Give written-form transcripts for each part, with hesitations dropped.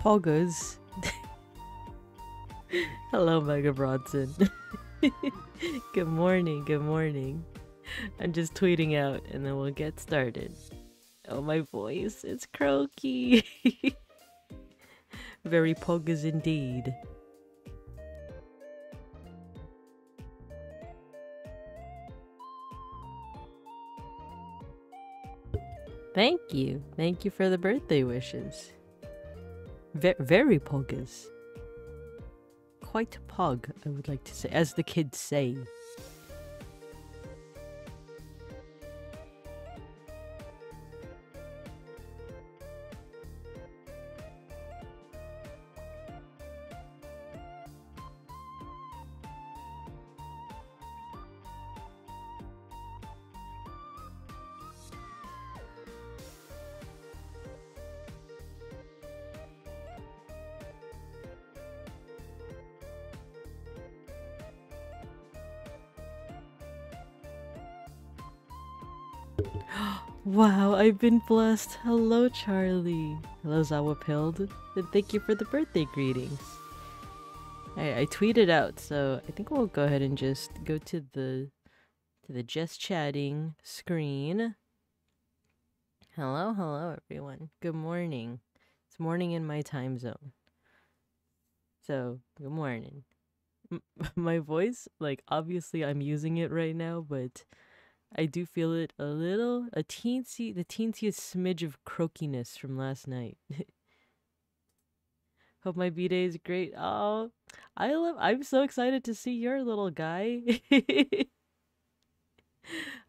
poggers. Hello, Mega Bronson. Good morning, good morning. I'm just tweeting out and then we'll get started. Oh, my voice, it's croaky. Very poggers indeed. Thank you. Thank you for the birthday wishes. Very poggers. Quite pog, I would like to say, as the kids say. Wow, I've been blessed. Hello, Charlie. Hello, Zawapild. And thank you for the birthday greetings. I tweeted out, so I think we'll go ahead and just go to the just chatting screen. Hello, everyone. Good morning. It's morning in my time zone. So, good morning. My voice, like, obviously I'm using it right now, but I do feel it the teensiest smidge of croakiness from last night. Hope my B-Day is great. Oh, I'm so excited to see your little guy.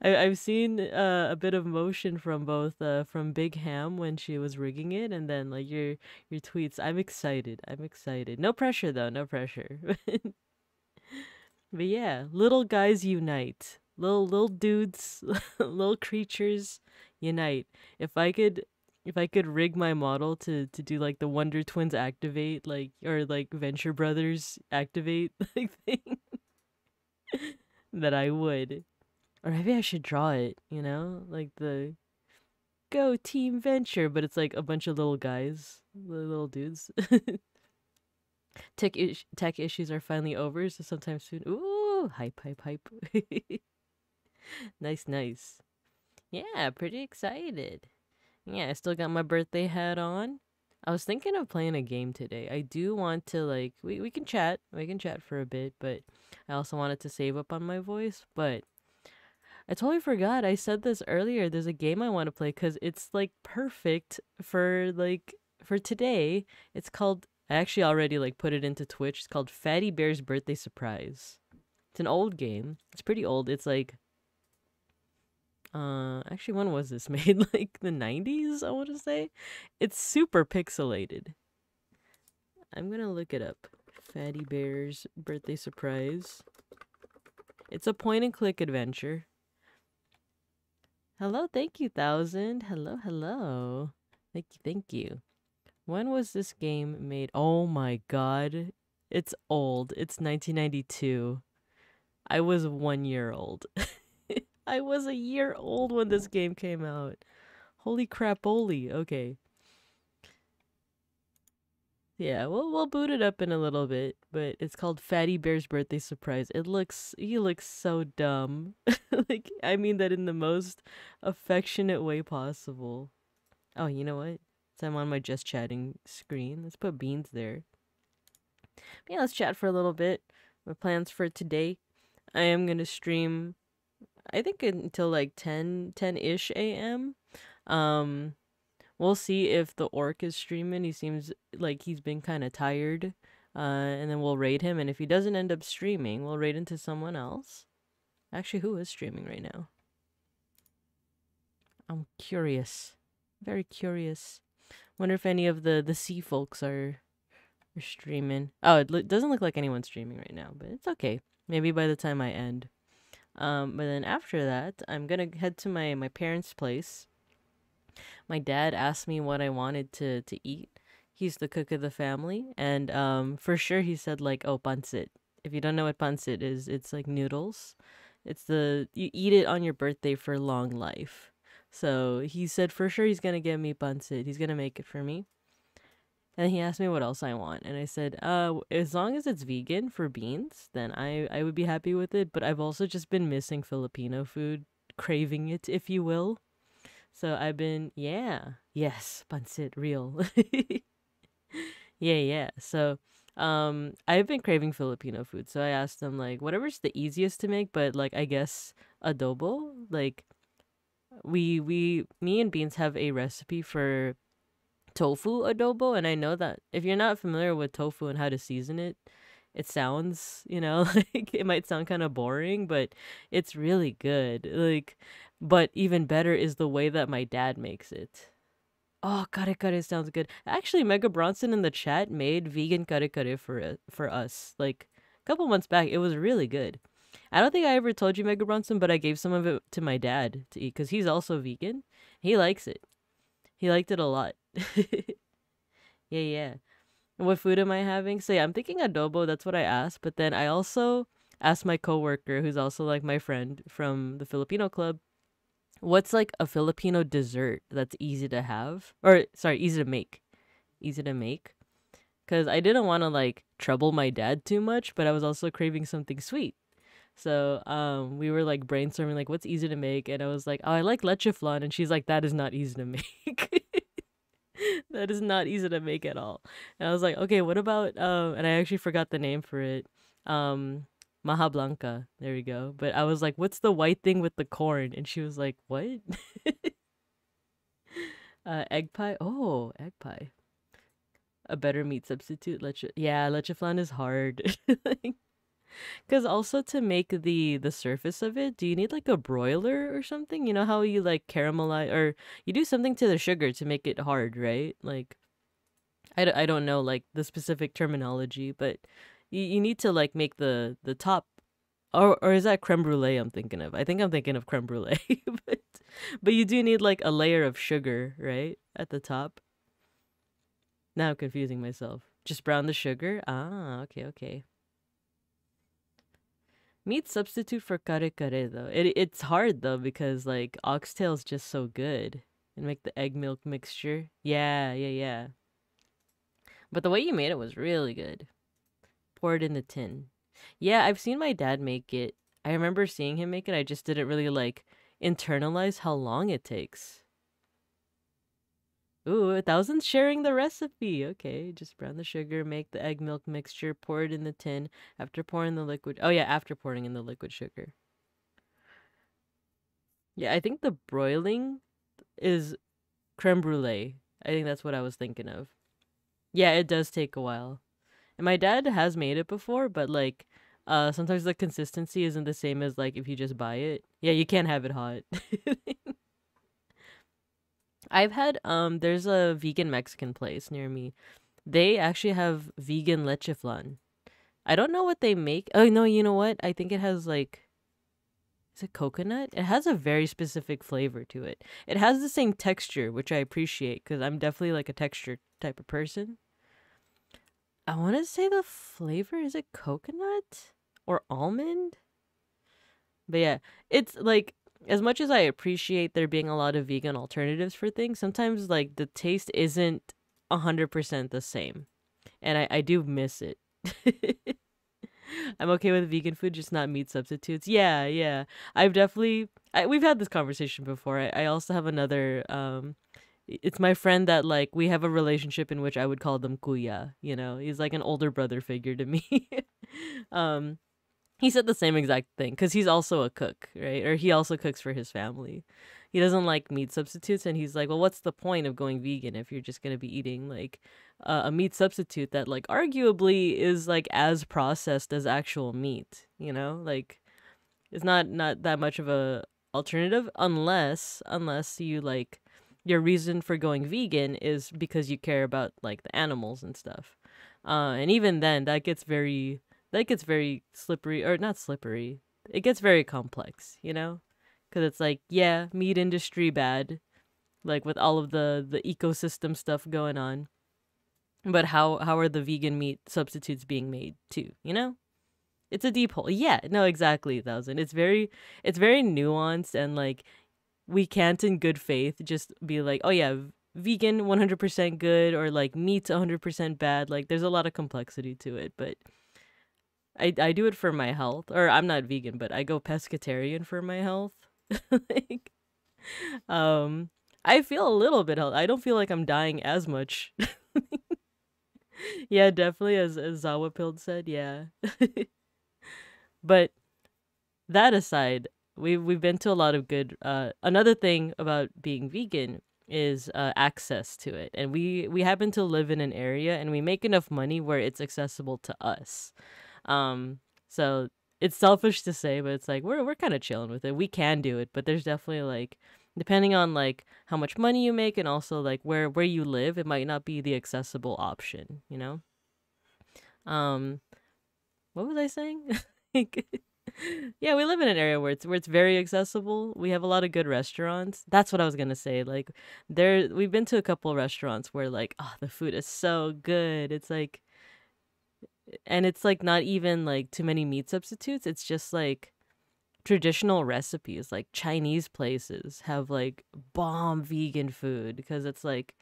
I've seen a bit of motion from both from Big Ham when she was rigging it, and then like your tweets. I'm excited. No pressure though, no pressure. But yeah, little guys unite. Little dudes, little creatures unite. If I could rig my model to do like the Wonder Twins activate, like, or like Venture Brothers activate like thing, that I would. Or maybe I should draw it, like the Go Team Venture, but it's like a bunch of little guys, little dudes. Tech issues are finally over, so sometime soon. Ooh, hype. Nice. Yeah, pretty excited. Yeah, I still got my birthday hat on. I was thinking of playing a game today. I do want to, like, we can chat. We can chat for a bit, but I also wanted to save up on my voice. But I totally forgot. I said this earlier. There's a game I want to play because it's, like, perfect for today. It's called, I actually already, like, put it into Twitch. It's called Fatty Bear's Birthday Surprise. It's an old game. It's pretty old. It's, like, actually, when was this made? Like the 90s, I want to say. It's super pixelated. I'm gonna look it up. Fatty Bear's Birthday Surprise. It's a point and click adventure. Hello, thank you, 1000. Hello. Thank you. When was this game made? Oh my god. It's old. It's 1992. I was 1 year old. I was a year old when this game came out. Holy crap-oly. Okay. Yeah, we'll boot it up in a little bit, but it's called Fatty Bear's Birthday Surprise. He looks so dumb. Like, I mean that in the most affectionate way possible. Oh, you know what? So I'm on my just chatting screen. Let's put Beans there. But yeah, let's chat for a little bit. My plans for today. I am gonna stream, I think, until like 10-ish a.m. We'll see if the orc is streaming. He seems like he's been kind of tired. And then we'll raid him. And if he doesn't end up streaming, we'll raid into someone else. Actually, who is streaming right now? I'm curious. Very curious. Wonder if any of the sea folks are streaming. Oh, it doesn't look like anyone's streaming right now, but it's okay. Maybe by the time I end. But then after that, I'm gonna head to my parents' place. My dad asked me what I wanted to eat. He's the cook of the family, and for sure he said, like, oh, pancit. If you don't know what pancit is, it's like noodles. You eat it on your birthday for long life. So he said for sure he's gonna get me pancit. He's gonna make it for me. And he asked me what else I want, and I said, as long as it's vegan for beans, then I would be happy with it. But I've also just been missing Filipino food, craving it, if you will. So I've been, yeah, yes, pancit, real. Yeah, yeah. So, I've been craving Filipino food. So I asked them like whatever's the easiest to make, but like I guess adobo. Like me and Beans have a recipe for tofu adobo, and I know that if you're not familiar with tofu and how to season it, it sounds, like it might sound kind of boring, but it's really good. Like, but even better is the way that my dad makes it. Oh, kare kare sounds good. Actually, Mega Bronson in the chat made vegan kare kare for us like a couple months back. It was really good. I don't think I ever told you, Mega Bronson, but I gave some of it to my dad to eat because he's also vegan. He likes it. He liked it a lot. Yeah, yeah. What food am I having? So yeah, I'm thinking adobo. That's what I asked. But then I also asked my coworker, who's also like my friend from the Filipino club, what's like a Filipino dessert that's easy to have, or sorry, easy to make, easy to make. Because I didn't want to like trouble my dad too much, but I was also craving something sweet. So we were like brainstorming like what's easy to make, and I was like, oh, I like leche flan, and she's like, that is not easy to make. That is not easy to make at all. And I was like, okay, what about and I actually forgot the name for it. Um Maha Blanca. There we go. But I was like, what's the white thing with the corn? And she was like, what? Egg pie? Oh, egg pie. A better meat substitute. Leche. Yeah, leche flan is hard. Cause also to make the surface of it, do you need like a broiler or something? You know how you like caramelize or you do something to the sugar to make it hard, right? Like I don't know like the specific terminology, but you need to like make the top, or is that creme brulee I'm thinking of? I think I'm thinking of creme brulee, but you do need like a layer of sugar, right? At the top. Now I'm confusing myself. Just brown the sugar? Ah, okay, okay. Meat substitute for kare kare though. It's hard though because like oxtail is just so good. And make the egg milk mixture. Yeah, yeah, yeah. But the way you made it was really good. Pour it in the tin. Yeah, I've seen my dad make it. I remember seeing him make it. I just didn't really like internalize how long it takes. Ooh, a thousand sharing the recipe. Okay, just brown the sugar, make the egg milk mixture, pour it in the tin. After pouring the liquid. Oh yeah, after pouring in the liquid sugar. Yeah, I think the broiling is creme brulee. I think that's what I was thinking of. Yeah, it does take a while. And my dad has made it before, but like sometimes the consistency isn't the same as like if you just buy it. Yeah, you can't have it hot. I've had there's a vegan Mexican place near me. They actually have vegan leche flan. I don't know what they make. Oh no, you know what? I think it has like, is it coconut? It has a very specific flavor to it. It has the same texture, which I appreciate because I'm definitely like a texture type of person. I want to say the flavor, is it coconut or almond? But yeah, it's like as much as I appreciate there being a lot of vegan alternatives for things, sometimes like the taste isn't 100% the same. And I do miss it. I'm okay with vegan food, just not meat substitutes. Yeah, yeah. We've had this conversation before. I also have another it's my friend that like we have a relationship in which I would call them kuya, He's like an older brother figure to me. um he said the same exact thing because he's also a cook, right? Or he also cooks for his family. He doesn't like meat substitutes, and he's like, well, what's the point of going vegan if you're just gonna be eating like a meat substitute that like arguably is like as processed as actual meat, Like it's not that much of a alternative unless you like your reason for going vegan is because you care about like the animals and stuff. And even then that gets very slippery, or not slippery. It gets very complex, Cuz it's like, yeah, meat industry bad, like with all of the ecosystem stuff going on. But how are the vegan meat substitutes being made too, It's a deep hole. Yeah, no, exactly, thousand. It's very nuanced, and like we can't in good faith just be like, oh yeah, vegan 100% good or like meat 100% bad. Like there's a lot of complexity to it, but I do it for my health. Or I'm not vegan, but I go pescatarian for my health. Like um I feel a little bit healthy. I don't feel like I'm dying as much. Yeah, definitely as Zawa Pilled said, yeah. But that aside, we've been to a lot of good another thing about being vegan is access to it. And we happen to live in an area and we make enough money where it's accessible to us. Um so it's selfish to say, but it's like we're kind of chilling with it. We can do it, but there's definitely like depending on like how much money you make and also like where you live, it might not be the accessible option, you know? Um what was I saying? Like, yeah, we live in an area where it's very accessible. We have a lot of good restaurants. That's what I was gonna say. Like we've been to a couple restaurants where like, oh, the food is so good. It's like and it's like not even like too many meat substitutes. It's just like traditional recipes. Like Chinese places have like bomb vegan food because it's like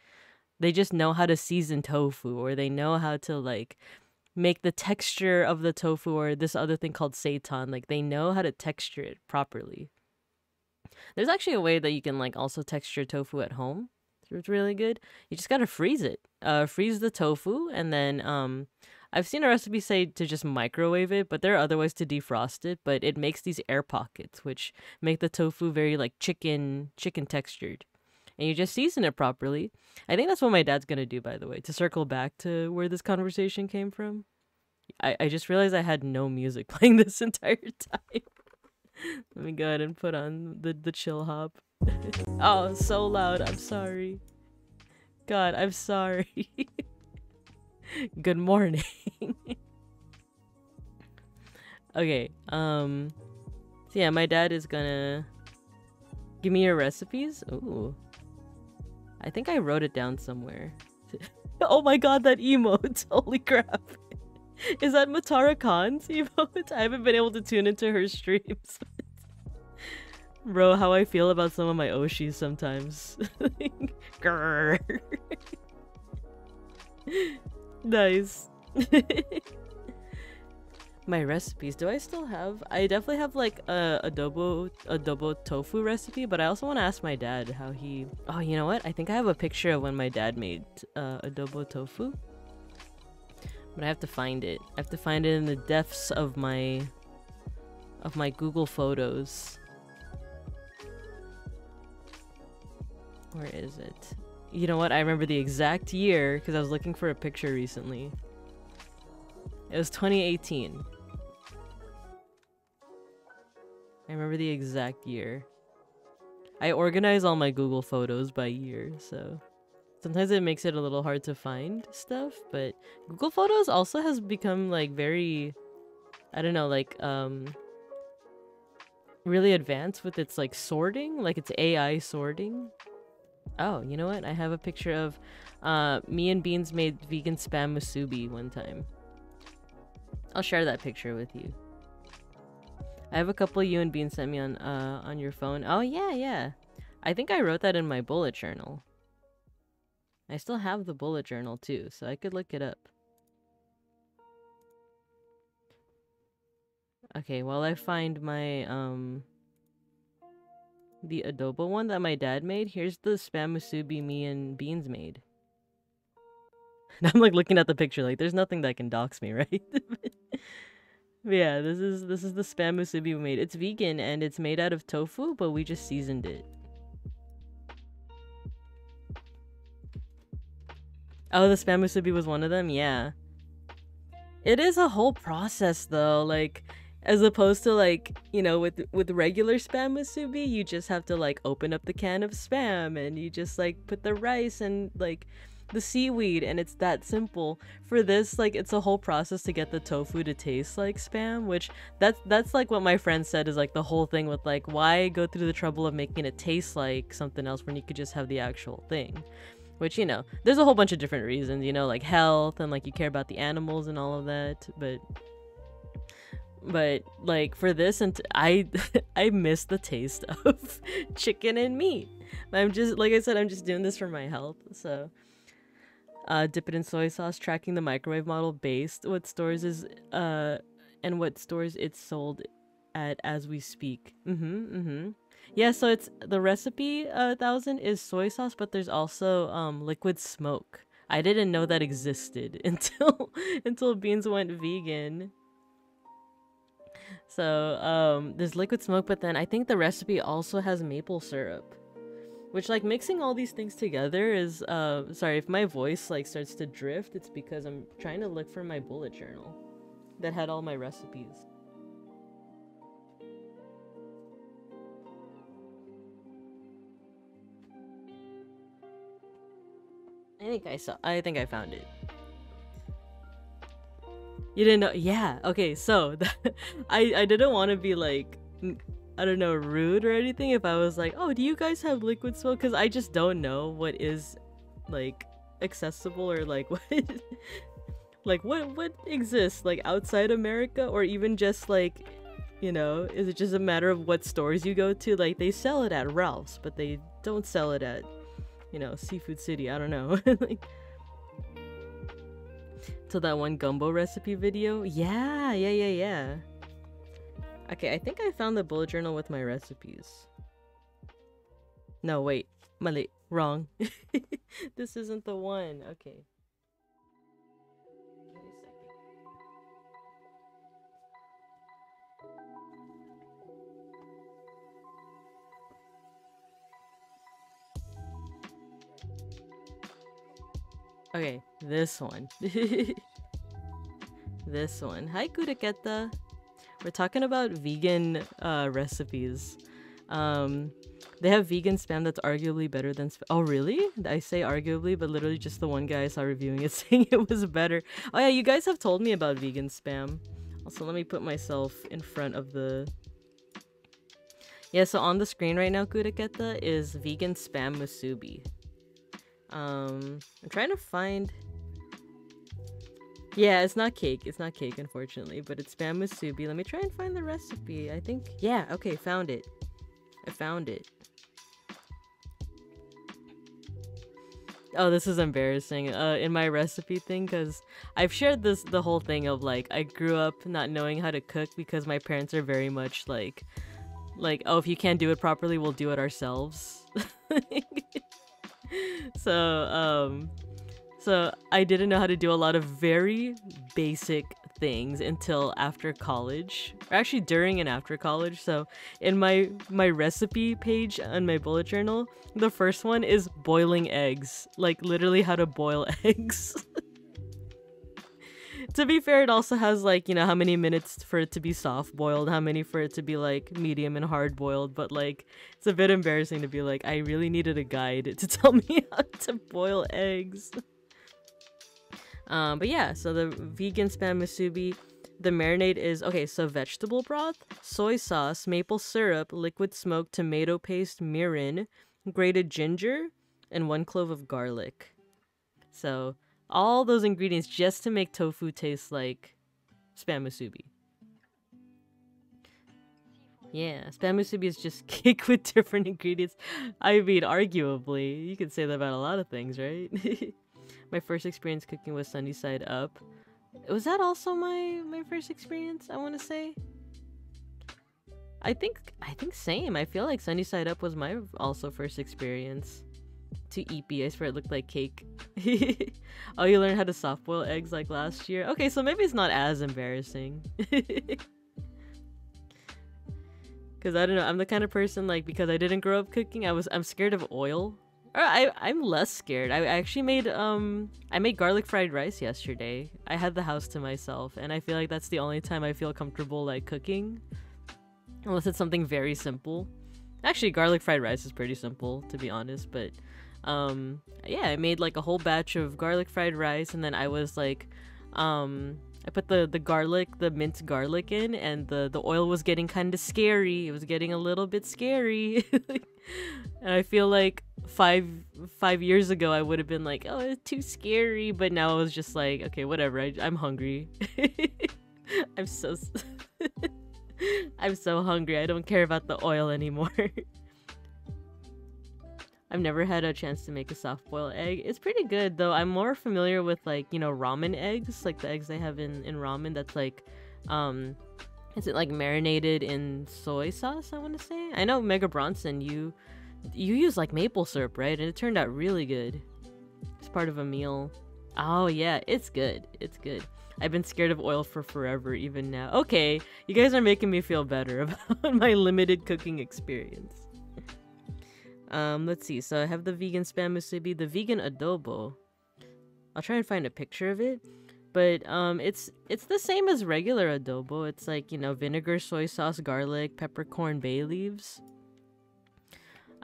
they just know how to season tofu or they know how to like make the texture of the tofu or this other thing called seitan. Like they know how to texture it properly. There's actually a way that you can like also texture tofu at home. It's really good. You just gotta freeze it. Freeze the tofu and then I've seen a recipe say to just microwave it, but there are other ways to defrost it, but it makes these air pockets which make the tofu very like chicken textured. And you just season it properly. I think that's what my dad's gonna do, by the way, to circle back to where this conversation came from. I just realized I had no music playing this entire time. Let me go ahead and put on the chill hop. Oh, so loud. I'm sorry. God, I'm sorry. Good morning. Okay, so yeah, my dad is gonna give me your recipes. Ooh. I think I wrote it down somewhere. Oh my god, that emote. Holy crap. Is that Matara Khan's emote? I haven't been able to tune into her streams. Bro, how I feel about some of my Oshis sometimes. Grrr. Nice. My recipes. Do I still have? I definitely have like a adobo tofu recipe, but I also want to ask my dad how he. Oh, you know what? I think I have a picture of when my dad made adobo tofu. But I have to find it. I have to find it in the depths of my Google Photos. Where is it? You know what? I remember the exact year because I was looking for a picture recently. It was 2018. I remember the exact year. I organize all my Google Photos by year, so sometimes it makes it a little hard to find stuff, but Google Photos also has become like very, I don't know, like really advanced with its like sorting, like its AI sorting. Oh, you know what? I have a picture of me and Beans made vegan spam musubi one time. I'll share that picture with you. I have a couple you and Beans sent me on your phone. Oh yeah. I think I wrote that in my bullet journal. I still have the bullet journal too, so I could look it up. Okay, while I find my the adobo one that my dad made, here's the spam musubi me and Beans made. I'm like looking at the picture like there's nothing that can dox me, right? But yeah, this is the spam musubi we made. It's vegan and it's made out of tofu, but we just seasoned it. Oh, the spam musubi was one of them? Yeah. It is a whole process though, like as opposed to like, you know, with regular spam musubi, you just have to like open up the can of spam and you just like put the rice and like the seaweed and it's that simple. For this, like it's a whole process to get the tofu to taste like spam, which that's like what my friend said is like the whole thing with like why go through the trouble of making it taste like something else when you could just have the actual thing. Which, you know, there's a whole bunch of different reasons, you know, like health and like you care about the animals and all of that, but But like for this, and I I miss the taste of chicken and meat. I'm just, like I said, I'm just doing this for my health. So dip it in soy sauce, tracking the microwave model based what stores is and what stores it's sold at as we speak. Yeah, so it's the recipe 1000 is soy sauce, but there's also liquid smoke. I didn't know that existed until Beans went vegan. So there's liquid smoke, but then I think the recipe also has maple syrup. Which, like, mixing all these things together is, sorry, if my voice, like, starts to drift, it's because I'm trying to look for my bullet journal that had all my recipes. I think I found it. You didn't know? Yeah, okay, so, I didn't want to be, like, I don't know, rude or anything if I was like, oh, do you guys have liquid smoke? Because I just don't know what is, like, accessible or, like, what, like, what exists, like, outside America, or even just, like, you know, is it just a matter of what stores you go to? Like, they sell it at Ralph's, but they don't sell it at, you know, Seafood City. I don't know. Like, to that one gumbo recipe video? Yeah. Okay, I think I found the bullet journal with my recipes. No, wait. Mali. Wrong. This isn't the one. Okay. Give me a second. Okay, this one. This one. Hi, Kuraketa. We're talking about vegan recipes. They have vegan spam that's arguably better than oh, really? I say arguably, but literally just the one guy I saw reviewing it saying it was better. Oh yeah, you guys have told me about vegan spam. Also, let me put myself in front of the... Yeah, so on the screen right now, Kuraketa, is vegan spam musubi. I'm trying to find... Yeah, it's not cake. It's not cake, unfortunately, but it's spam musubi. Let me try and find the recipe. I think... Yeah, okay, found it. I found it. Oh, this is embarrassing. In my recipe thing, because I've shared the whole thing of, like, I grew up not knowing how to cook because my parents are very much like, oh, if you can't do it properly, we'll do it ourselves. So I didn't know how to do a lot of very basic things until after college, or actually during and after college. So in my recipe page on my bullet journal, the first one is boiling eggs, like literally how to boil eggs. To be fair, it also has, like, you know, how many minutes for it to be soft boiled, how many for it to be like medium and hard boiled, but like it's a bit embarrassing to be like, I really needed a guide to tell me how to boil eggs. But yeah, so the vegan spam musubi, the marinade is, okay, so vegetable broth, soy sauce, maple syrup, liquid smoked tomato paste, mirin, grated ginger, and 1 clove of garlic. So all those ingredients just to make tofu taste like spam musubi. Yeah, spam musubi is just cake with different ingredients. I mean, arguably, you could say that about a lot of things, right? My first experience cooking was Sunny Side Up. Was that also my first experience, I want to say? I think same. I feel like Sunny Side Up was my also first experience. To EP, I swear it looked like cake. Oh, you learned how to soft boil eggs like last year? Okay, so maybe it's not as embarrassing. Cause I don't know, I'm the kind of person, like, because I didn't grow up cooking, I'm scared of oil. Or I'm less scared. I actually made I made garlic fried rice yesterday. I had the house to myself, and I feel like that's the only time I feel comfortable, like, cooking. Unless it's something very simple. Actually, garlic fried rice is pretty simple, to be honest, but yeah, I made like a whole batch of garlic fried rice, and then I was like, I put the minced garlic in, and the oil was getting kind of scary. It was getting a little bit scary. And I feel like five years ago I would have been like, oh, it's too scary, but now I was just like, okay, whatever, I'm hungry. I'm so I'm so hungry. I don't care about the oil anymore. I've never had a chance to make a soft boiled egg. It's pretty good though. I'm more familiar with like, you know, ramen eggs, like the eggs they have in ramen that's like is it like marinated in soy sauce, I want to say? I know Mega Bronson, you use like maple syrup, right? And it turned out really good. It's part of a meal. Oh yeah, it's good. It's good. I've been scared of oil for forever, even now. Okay, you guys are making me feel better about my limited cooking experience. Let's see. So I have the vegan spam musubi, the vegan adobo. I'll try and find a picture of it. But it's the same as regular adobo. It's like, you know, vinegar, soy sauce, garlic, peppercorn, bay leaves.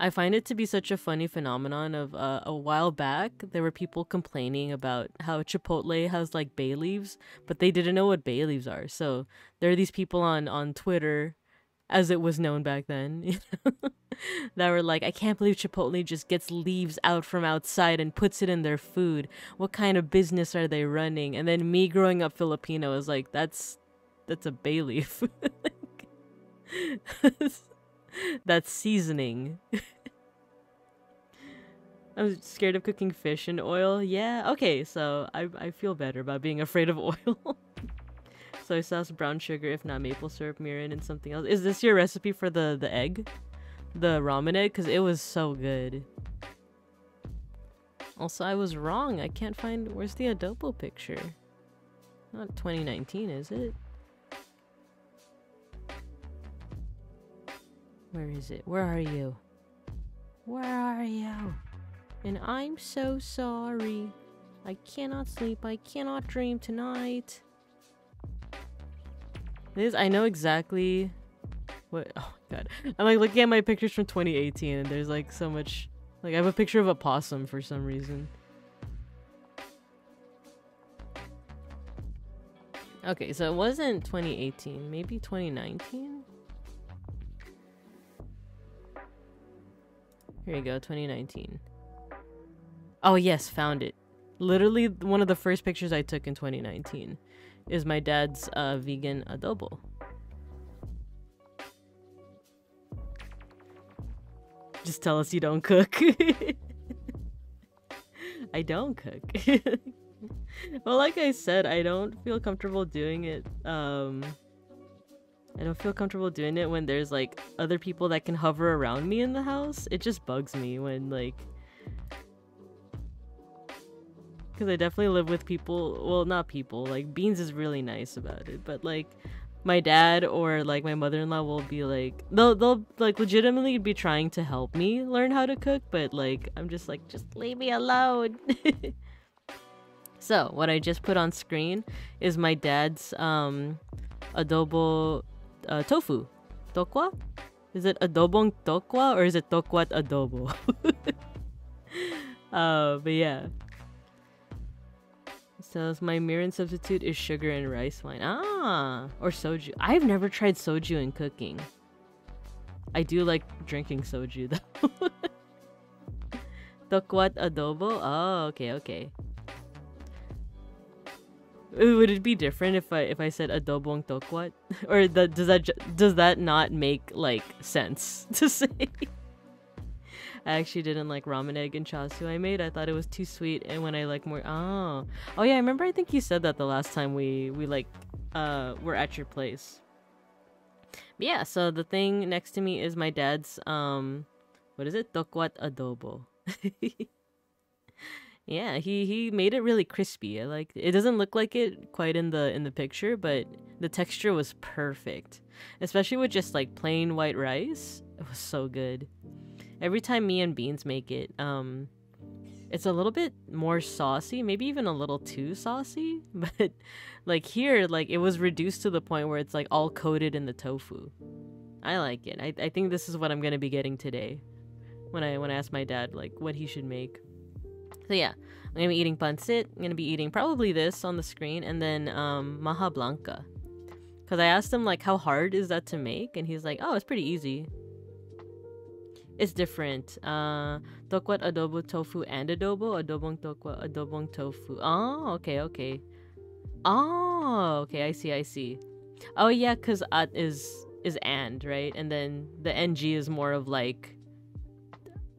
I find it to be such a funny phenomenon of a while back, there were people complaining about how Chipotle has like bay leaves, but they didn't know what bay leaves are. So there are these people on Twitter, as it was known back then, you know, that were like, I can't believe Chipotle just gets leaves out from outside and puts it in their food. What kind of business are they running? And then me growing up Filipino was like, that's a bay leaf. That's seasoning. I'm scared of cooking fish in oil. Yeah, okay, so I feel better about being afraid of oil. Soy sauce, brown sugar, if not maple syrup, mirin, and something else. Is this your recipe for the egg? The ramen egg? Because it was so good. Also, I was wrong. I can't find... Where's the adobo picture? Not 2019, is it? Where is it? Where are you? Where are you? And I'm so sorry. I cannot sleep. I cannot dream tonight. This, I know exactly what... Oh my god. I'm like looking at my pictures from 2018 and there's like so much... Like I have a picture of a possum for some reason. Okay, so it wasn't 2018. Maybe 2019? Here you go, 2019. Oh yes, found it. Literally one of the first pictures I took in 2019 is my dad's vegan adobo. Just tell us you don't cook. I don't cook. Well, like I said, I don't feel comfortable doing it. I don't feel comfortable doing it when there's like other people that can hover around me in the house. It just bugs me when like... Because I definitely live with people, well, not people, like Beans is really nice about it, but like my dad or like my mother-in-law will be like, they'll like legitimately be trying to help me learn how to cook, but like I'm just like, just leave me alone. So what I just put on screen is my dad's adobo tofu. Tokwa? Is it adobong tokwa or is it tokwat adobo? But yeah. So my mirin substitute is sugar and rice wine. Ah, or soju. I've never tried soju in cooking. I do like drinking soju though. Tokwat adobo? Oh, okay, okay. Would it be different if I said adobong tokwat? Or does that not make like sense to say? I actually didn't like ramen egg and chasu I made. I thought it was too sweet, and when I like more... Oh yeah, I remember, I think you said that the last time we like were at your place. But yeah, so the thing next to me is my dad's what is it? Tokwat adobo. Yeah, he made it really crispy. I like it. Doesn't look like it quite in the picture, but the texture was perfect. Especially with just like plain white rice. It was so good. Every time me and Beans make it, it's a little bit more saucy, maybe even a little too saucy, but like here, like it was reduced to the point where it's like all coated in the tofu. I like it. I think this is what I'm gonna be getting today when I ask my dad like what he should make. So yeah, I'm gonna be eating pancit. I'm gonna be eating probably this on the screen, and then maha blanca. Cause I asked him like how hard is that to make, and he's like, oh, it's pretty easy. It's different. Tokwat adobo tofu and adobo. Adobong tokwa, adobong tofu. Oh, okay, okay. Oh, okay, I see. Oh yeah, cause at is and, right? And then the ng is more of like,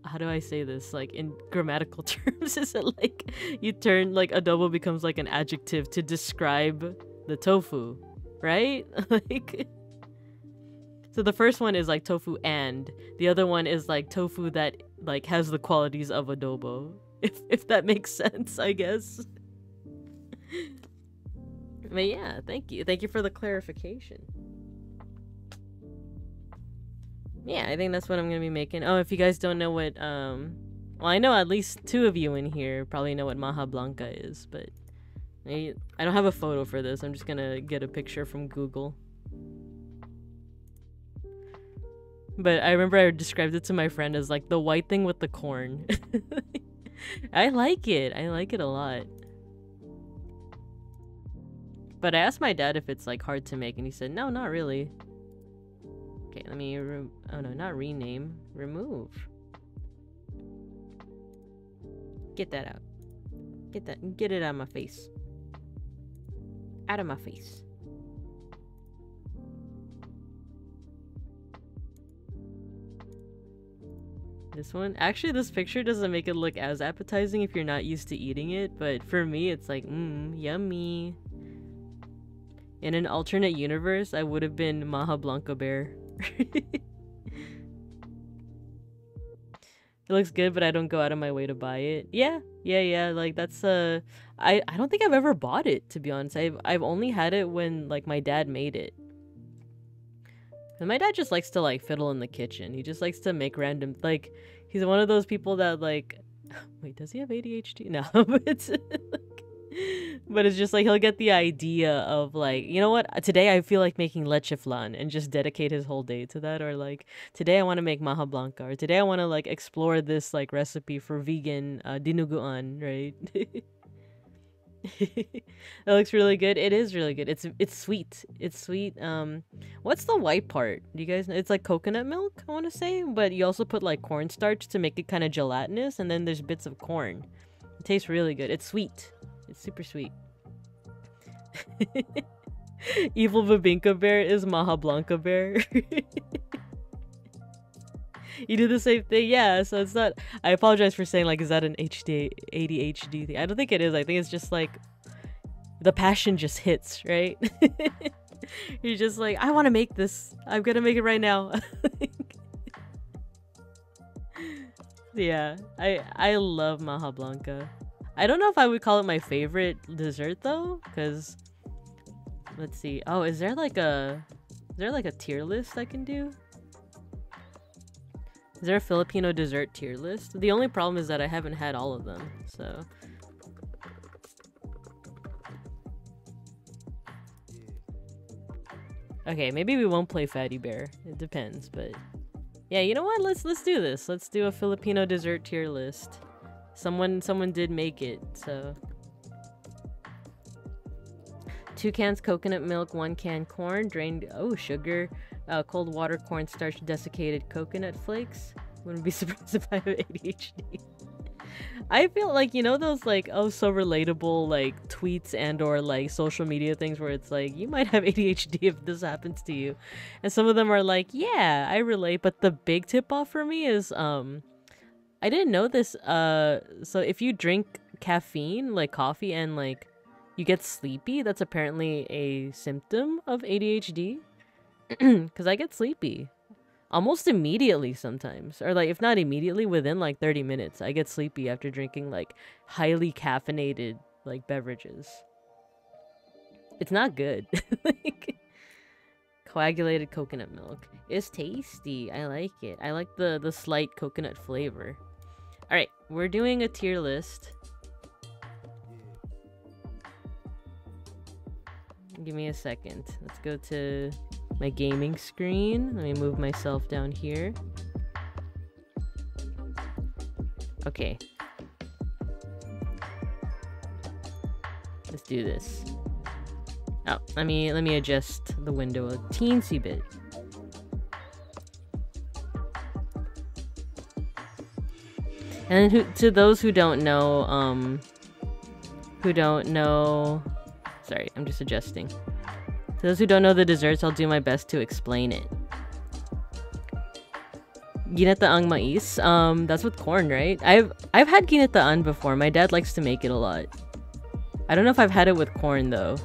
how do I say this? Like in grammatical terms, is it like you turn like adobo becomes like an adjective to describe the tofu, right? Like, so the first one is like tofu and the other one is like tofu that like has the qualities of adobo. If that makes sense, I guess. But yeah, thank you. Thank you for the clarification. Yeah, I think that's what I'm gonna be making. Oh, if you guys don't know what, well, I know at least 2 of you in here probably know what maja blanca is, but I don't have a photo for this. I'm just gonna get a picture from Google. But I remember I described it to my friend as like the white thing with the corn. I like it. I like it a lot. But I asked my dad if it's like hard to make, and he said, no, not really. Okay, let me, oh no, not rename, remove. Get that out. Get it out of my face. Out of my face. This one? Actually, this picture doesn't make it look as appetizing if you're not used to eating it, but for me, it's like, yummy. In an alternate universe, I would have been Maja Blanca Bear. It looks good, but I don't go out of my way to buy it. Yeah, like that's I don't think I've ever bought it, to be honest. I've only had it when like my dad made it. And my dad just likes to like fiddle in the kitchen. He just likes to make random, like, he's one of those people that like, wait, does he have ADHD? No, but it's but it's just like he'll get the idea of like, you know what, today I feel like making leche flan and just dedicate his whole day to that, or like today I want to make maja blanca, or today I want to like explore this like recipe for vegan dinuguan, right? It looks really good. It is really good. It's sweet. It's sweet. What's the white part? Do you guys know? It's like coconut milk, I want to say, but you also put like cornstarch to make it kind of gelatinous, and then there's bits of corn. It tastes really good. It's sweet. It's super sweet. Evil Babinka Bear is Maja Blanca Bear. You do the same thing, yeah, so it's not, I apologize for saying like, is that an ADHD thing? I don't think it is. I think it's just like the passion just hits, right? You're just like, I want to make this, I'm gonna make it right now. Yeah, I love Maja Blanca. I don't know if I would call it my favorite dessert though, because let's see. Oh, is there like a tier list I can do? Is there a Filipino dessert tier list? The only problem is that I haven't had all of them, so. Okay, maybe we won't play Fatty Bear. It depends, but yeah, you know what? Let's do this. Let's do a Filipino dessert tier list. Someone did make it, so. 2 cans coconut milk, 1 can corn, drained, oh, sugar, cold water, cornstarch, desiccated coconut flakes. Wouldn't be surprised if I have ADHD. I feel like, you know those like, oh, so relatable like tweets and or like social media things where it's like, you might have ADHD if this happens to you. And some of them are like, yeah, I relate. But the big tip off for me is, I didn't know this. So if you drink caffeine, like coffee, and like you get sleepy, that's apparently a symptom of ADHD. Because I get sleepy almost immediately sometimes, or like if not immediately, within like 30 minutes I get sleepy after drinking like highly caffeinated like beverages. It's not good. Like, coagulated coconut milk is tasty. I like it. I like the slight coconut flavor. All right, we're doing a tier list. Give me a second. Let's go to my gaming screen. Let me move myself down here. Okay. Let's do this. Oh, let me adjust the window a teensy bit. And to those who don't know, sorry, I'm just adjusting. For those who don't know the desserts, I'll do my best to explain it. Ginataang mais. That's with corn, right? I've had ginataan before. My dad likes to make it a lot. I don't know if I've had it with corn though.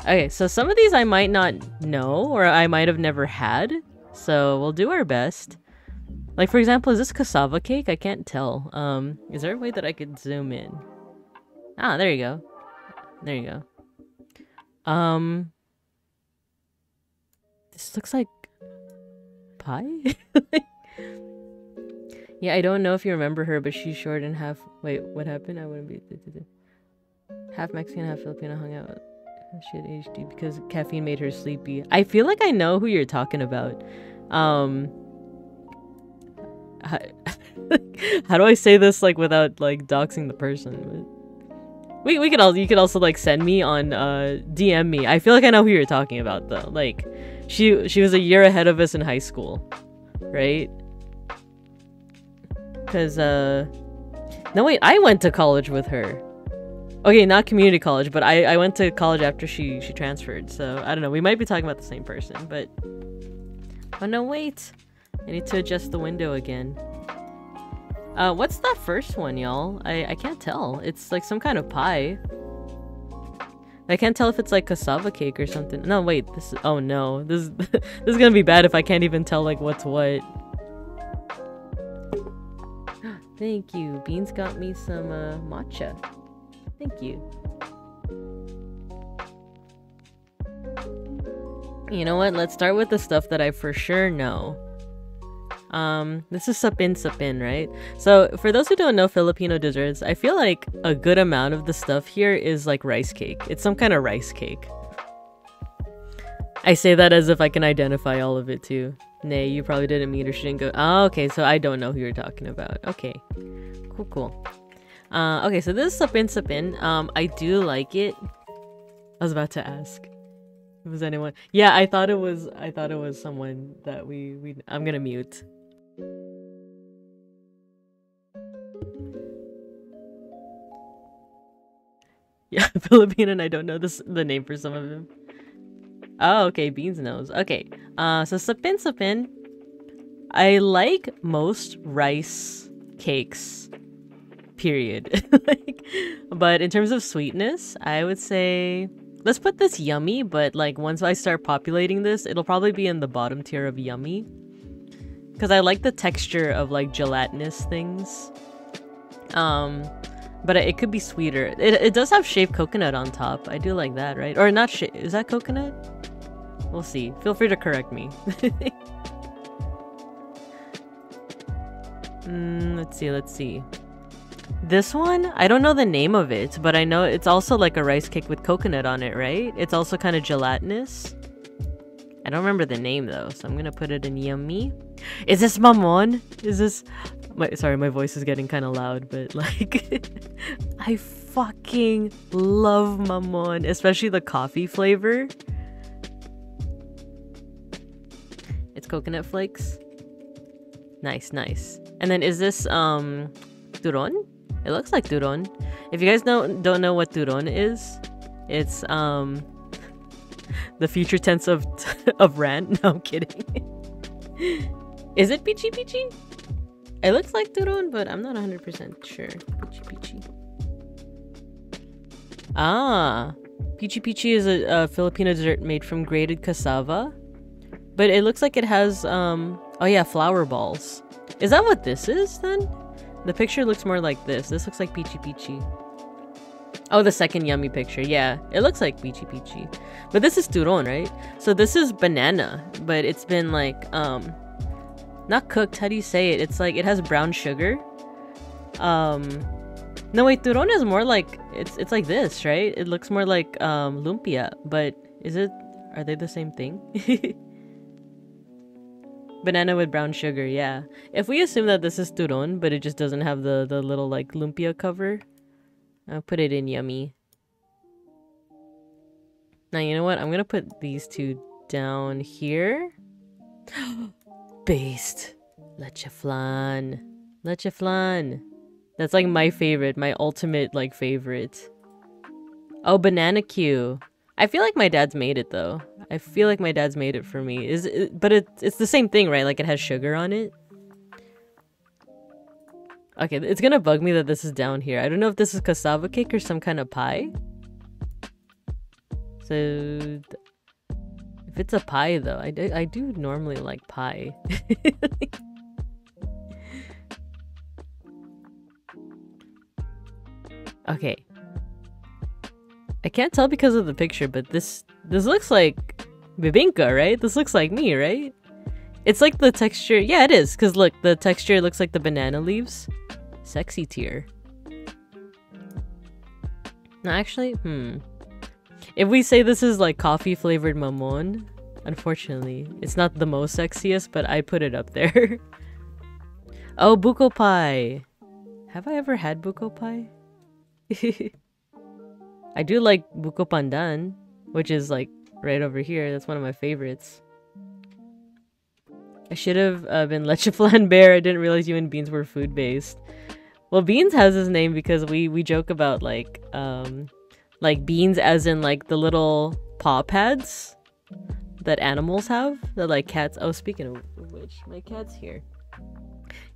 Okay, so some of these I might not know, or I might have never had. So we'll do our best. Like for example, is this cassava cake? I can't tell. Is there a way that I could zoom in? Ah, there you go. There you go. This looks like pie? Yeah, I don't know if you remember her, but she's short and half... Wait, what happened? I wouldn't be... Half Mexican, half Filipino, hung out. She had ADHD because caffeine made her sleepy. I feel like I know who you're talking about. How do I say this like without like doxing the person? We could also, you could also like send me on DM me. I feel like I know who you're talking about though. Like she was a year ahead of us in high school, right? Cause no wait, I went to college with her. Okay, not community college, but I went to college after she transferred. So I don't know. We might be talking about the same person, but oh no, wait. I need to adjust the window again. What's that first one, y'all? I can't tell. It's like some kind of pie. I can't tell if it's like cassava cake or something. No, wait. This is... Oh no. This is gonna be bad if I can't even tell like what's what. Thank you. Beans got me some matcha. Thank you. You know what? Let's start with the stuff that I for sure know. This is sapin, right? So for those who don't know Filipino desserts, I feel like a good amount of the stuff here is like rice cake. It's some kind of rice cake. I say that as if I can identify all of it too. Nay, you probably didn't meet or she didn't go. Oh, okay, so I don't know who you're talking about. Okay, cool. Okay, so this is sapin. I do like it. I was about to ask. Was anyone? Yeah, I thought it was someone that I'm gonna mute. Yeah, Filipino, and I don't know the name for some of them. Oh, okay, Beans knows. Okay, so sapin. I like most rice cakes, period. Like, but in terms of sweetness, I would say let's put this yummy, but like once I start populating this, it'll probably be in the bottom tier of yummy. Because I like the texture of like gelatinous things. But it could be sweeter. It does have shaved coconut on top. I do like that, right? Or not is that coconut? We'll see. Feel free to correct me. Let's see. This one, I don't know the name of it, but I know it's also like a rice cake with coconut on it, right? It's also kind of gelatinous. I don't remember the name though, so I'm gonna put it in yummy. Is this mamon? Is this... Sorry, my voice is getting kind of loud, but like... I fucking love mamon, especially the coffee flavor. It's coconut flakes. Nice. And then is this, turon? It looks like turon. If you guys don't know what turon is, it's, the future tense of rant. No, I'm kidding. Is it peachy? It looks like turon, but I'm not 100% sure. Peachy. Ah, peachy is a Filipino dessert made from grated cassava, but it looks like it has oh yeah, flour balls. Is that what this is then? The picture looks more like this. This looks like peachy. Oh, the second yummy picture. Yeah, it looks like peachy. But this is turon, right? So this is banana, but it's been like not cooked. How do you say it? It's like it has brown sugar. No wait, turon is more like it's like this, right? It looks more like lumpia, but are they the same thing? Banana with brown sugar, yeah. If we assume that this is turon, but it just doesn't have the little like lumpia cover, I'll put it in yummy. Now you know what? I'm gonna put these two down here. Based leche flan. That's like my favorite, my ultimate like favorite. Oh, banana Q. I feel like my dad's made it though. I feel like my dad's made it for me. But it's the same thing, right? Like it has sugar on it. Okay, it's gonna bug me that this is down here. I don't know if this is cassava cake or some kind of pie. So if it's a pie though, I do normally like pie. Okay. I can't tell because of the picture, but this looks like bibinka, right? This looks like me, right? It's like the texture. Yeah, it is. Because look, the texture looks like the banana leaves. Sexy tier. No, actually, if we say this is like coffee flavored mamon, unfortunately, it's not the most sexiest, but I put it up there. Oh, buko pie. Have I ever had buko pie? I do like buko pandan, which is like right over here. That's one of my favorites. I should have been leche flan bear. I didn't realize you and beans were food based. Well, Beans has his name because we joke about like beans as in like the little paw pads that animals have, that like cats. Oh, speaking of which, my cat's here.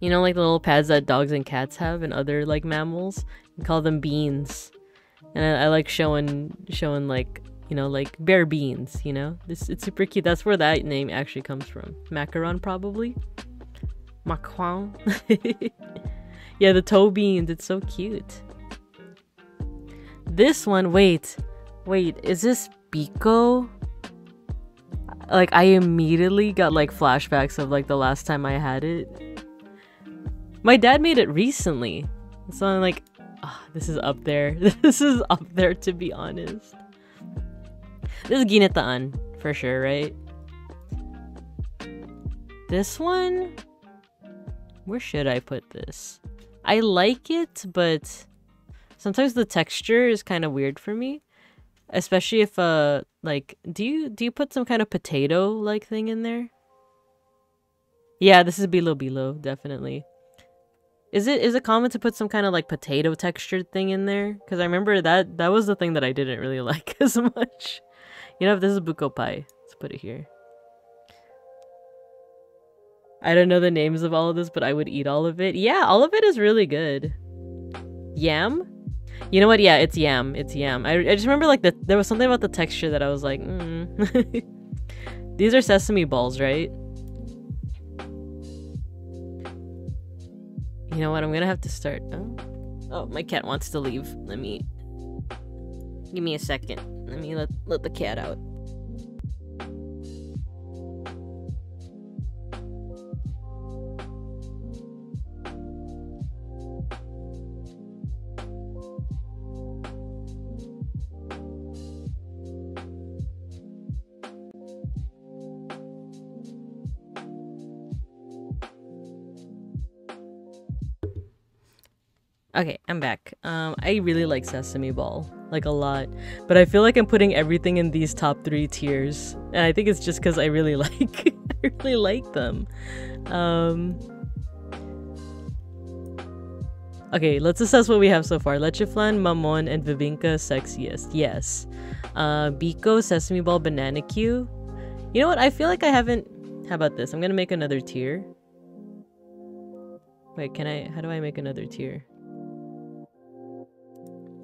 You know, like the little pads that dogs and cats have and other like mammals. We call them beans, and I like showing like, you know, like bear beans. You know, it's super cute. That's where that name actually comes from. Macaron probably. Macaron. Yeah, the toe beans. It's so cute. This one, wait, is this Biko? Like, I immediately got like flashbacks of like the last time I had it. My dad made it recently, so I'm like, oh, this is up there. This is up there, to be honest. This is ginetaan for sure, right? This one, where should I put this? I like it, but sometimes the texture is kind of weird for me, especially if like, do you put some kind of potato like thing in there? Yeah, this is bilo, definitely. Is it common to put some kind of like potato textured thing in there? Because I remember that was the thing that I didn't really like as much. You know, if this is buko pie, let's put it here. I don't know the names of all of this, but I would eat all of it. Yeah, all of it is really good. Yam? You know what? Yeah, it's yam. It's yam. I just remember like there was something about the texture that I was like, These are sesame balls, right? You know what? I'm gonna have to start. Oh, my cat wants to leave. Give me a second. Let me let the cat out. Okay, I'm back. I really like sesame ball, like a lot, but I feel like I'm putting everything in these top 3 tiers, and I think it's just because I really like I really like them. Okay, let's assess what we have so far. Leche flan, mamon, and bibinka sexiest. Yes. Biko, sesame ball, banana Q. You know what? I feel like I haven't. How about this? I'm gonna make another tier. Wait, can I? How do I make another tier?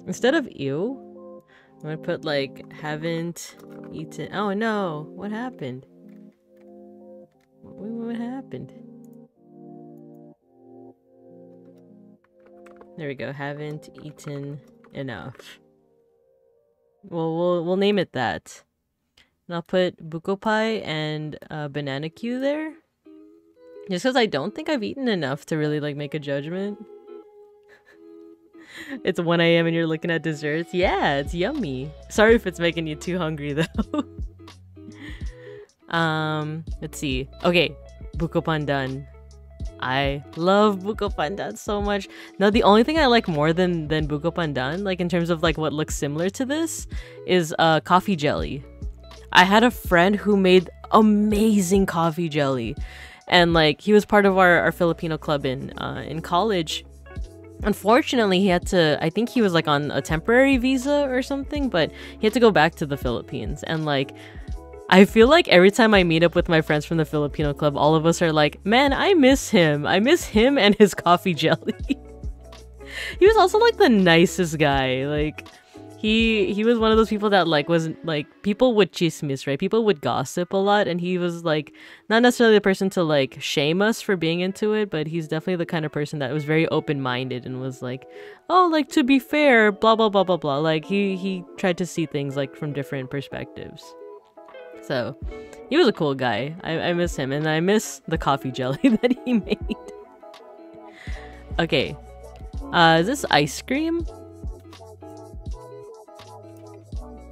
Instead of ew, I'm gonna put like haven't eaten. Oh no, what happened? What happened? There we go. Haven't eaten enough. Well, we'll name it that. And I'll put buko pie and banana Q there. Just because I don't think I've eaten enough to really like make a judgment. It's 1 AM and you're looking at desserts. Yeah, it's yummy. Sorry if it's making you too hungry though. Let's see. Okay, buko pandan. I love buko pandan so much. Now, the only thing I like more than buko pandan, like in terms of like what looks similar to this, is coffee jelly. I had a friend who made amazing coffee jelly, and like he was part of our Filipino club in college. Unfortunately, he had to, I think he was like on a temporary visa or something, but he had to go back to the Philippines. And like, I feel like every time I meet up with my friends from the Filipino club, all of us are like, man, I miss him. I miss him and his coffee jelly. He was also like the nicest guy. Like, he was one of those people that like wasn't like, people would chismis, right? People would gossip a lot, and he was like not necessarily the person to like shame us for being into it, but he's definitely the kind of person that was very open-minded and was like, oh, like, to be fair, blah blah blah blah blah. Like, he tried to see things like from different perspectives. So he was a cool guy. I miss him, and I miss the coffee jelly that he made. Okay, is this ice cream?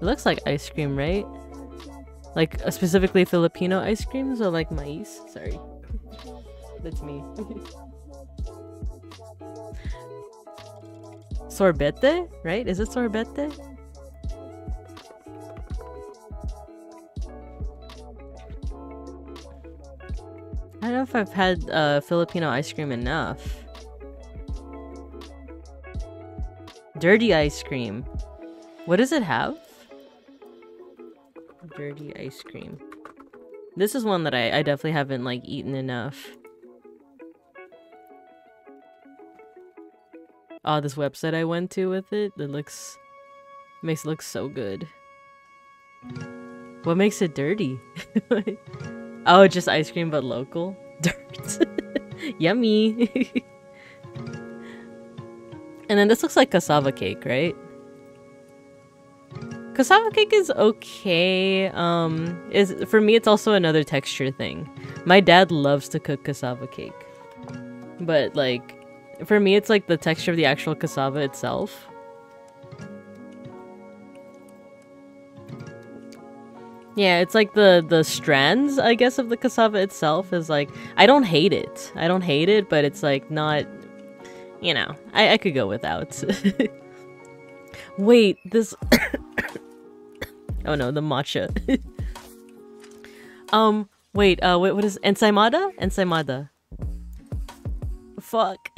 It looks like ice cream, right? Like, specifically Filipino ice creams, or like mais? Sorry. That's me. Sorbete, right? Is it sorbete? I don't know if I've had Filipino ice cream enough. Dirty ice cream. What does it have? Dirty ice cream. This is one that I definitely haven't like eaten enough. Oh, this website I went to with it, it makes it look so good. What makes it dirty? Oh, just ice cream but local? Dirt. Yummy. And then this looks like cassava cake, right? Cassava cake is okay. For me, it's also another texture thing. My dad loves to cook cassava cake, but like, for me, it's like the texture of the actual cassava itself. Yeah, it's like the strands, I guess, of the cassava itself is like, I don't hate it. I don't hate it, but it's like not, you know, I could go without. Wait, this... Oh no, the matcha. Wait, what is ensaimada? Ensaimada. Fuck.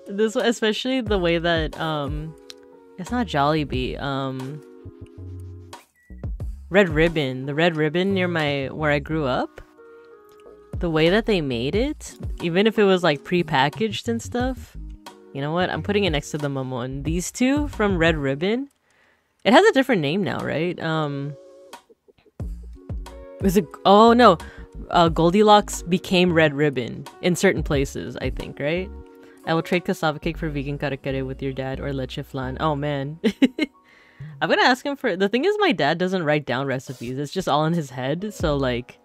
This one, especially the way that it's not Jollibee. Red Ribbon. The Red Ribbon near where I grew up. The way that they made it, even if it was like pre-packaged and stuff. You know what? I'm putting it next to the mamon. These two from Red Ribbon. It has a different name now, right? Was it? Oh no, Goldilocks became Red Ribbon in certain places, I think, right? I will trade cassava cake for vegan kare-kare with your dad or leche flan. Oh man. I'm gonna ask him for... The thing is, my dad doesn't write down recipes. It's just all in his head. So like,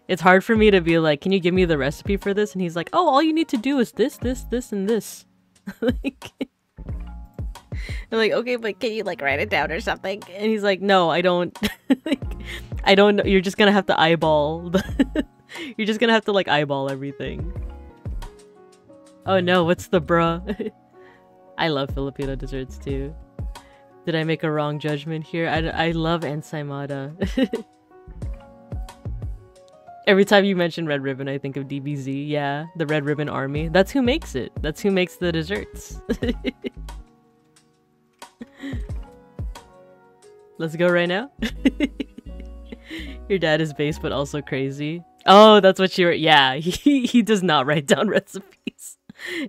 it's hard for me to be like, can you give me the recipe for this? And he's like, oh, all you need to do is this, this, this, and this. Like, I'm like, okay, but can you like write it down or something? And he's like, no, I don't. Like, I don't know. You're just gonna have to eyeball. You're just gonna have to like eyeball everything. Oh no, what's the bruh? I love Filipino desserts too. Did I make a wrong judgment here? I love ensaimada. Every time you mention Red Ribbon, I think of DBZ. Yeah, the Red Ribbon Army. That's who makes it. That's who makes the desserts. Let's go right now. Your dad is base, but also crazy. Oh, that's what you were. Yeah, he does not write down recipes.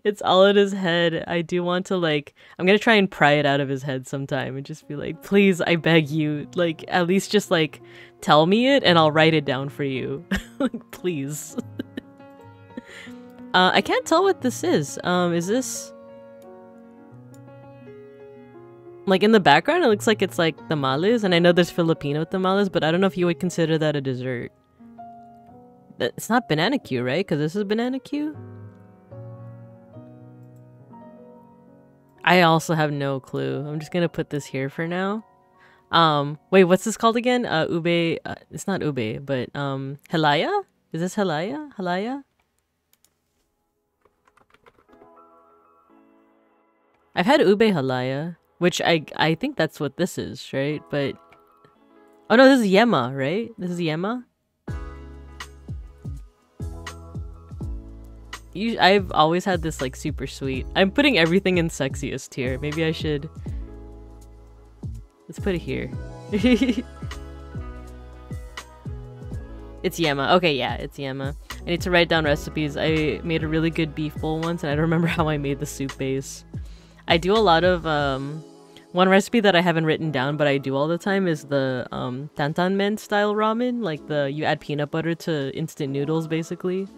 It's all in his head. I do want to like, I'm gonna try and pry it out of his head sometime and just be like, please, I beg you, like, at least just like tell me it and I'll write it down for you. Like, please. I can't tell what this is. Is this like in the background? It looks like it's like tamales, and I know there's Filipino tamales, but I don't know if you would consider that a dessert. It's not banana Q, right? Because this is banana Q. I also have no clue. I'm just gonna put this here for now. Wait, what's this called again? Ube. It's not ube, but halaya. Is this halaya? Halaya. I've had ube halaya, which I think that's what this is, right? But oh no, this is yema, right? This is yema. I've always had this like super sweet. I'm putting everything in sexiest here. Maybe I should. Let's put it here. It's Yema. Okay, yeah, it's Yema. I need to write down recipes. I made a really good beef bowl once, and I don't remember how I made the soup base. I do a lot of one recipe that I haven't written down, but I do all the time is the tantan men style ramen. Like you add peanut butter to instant noodles, basically.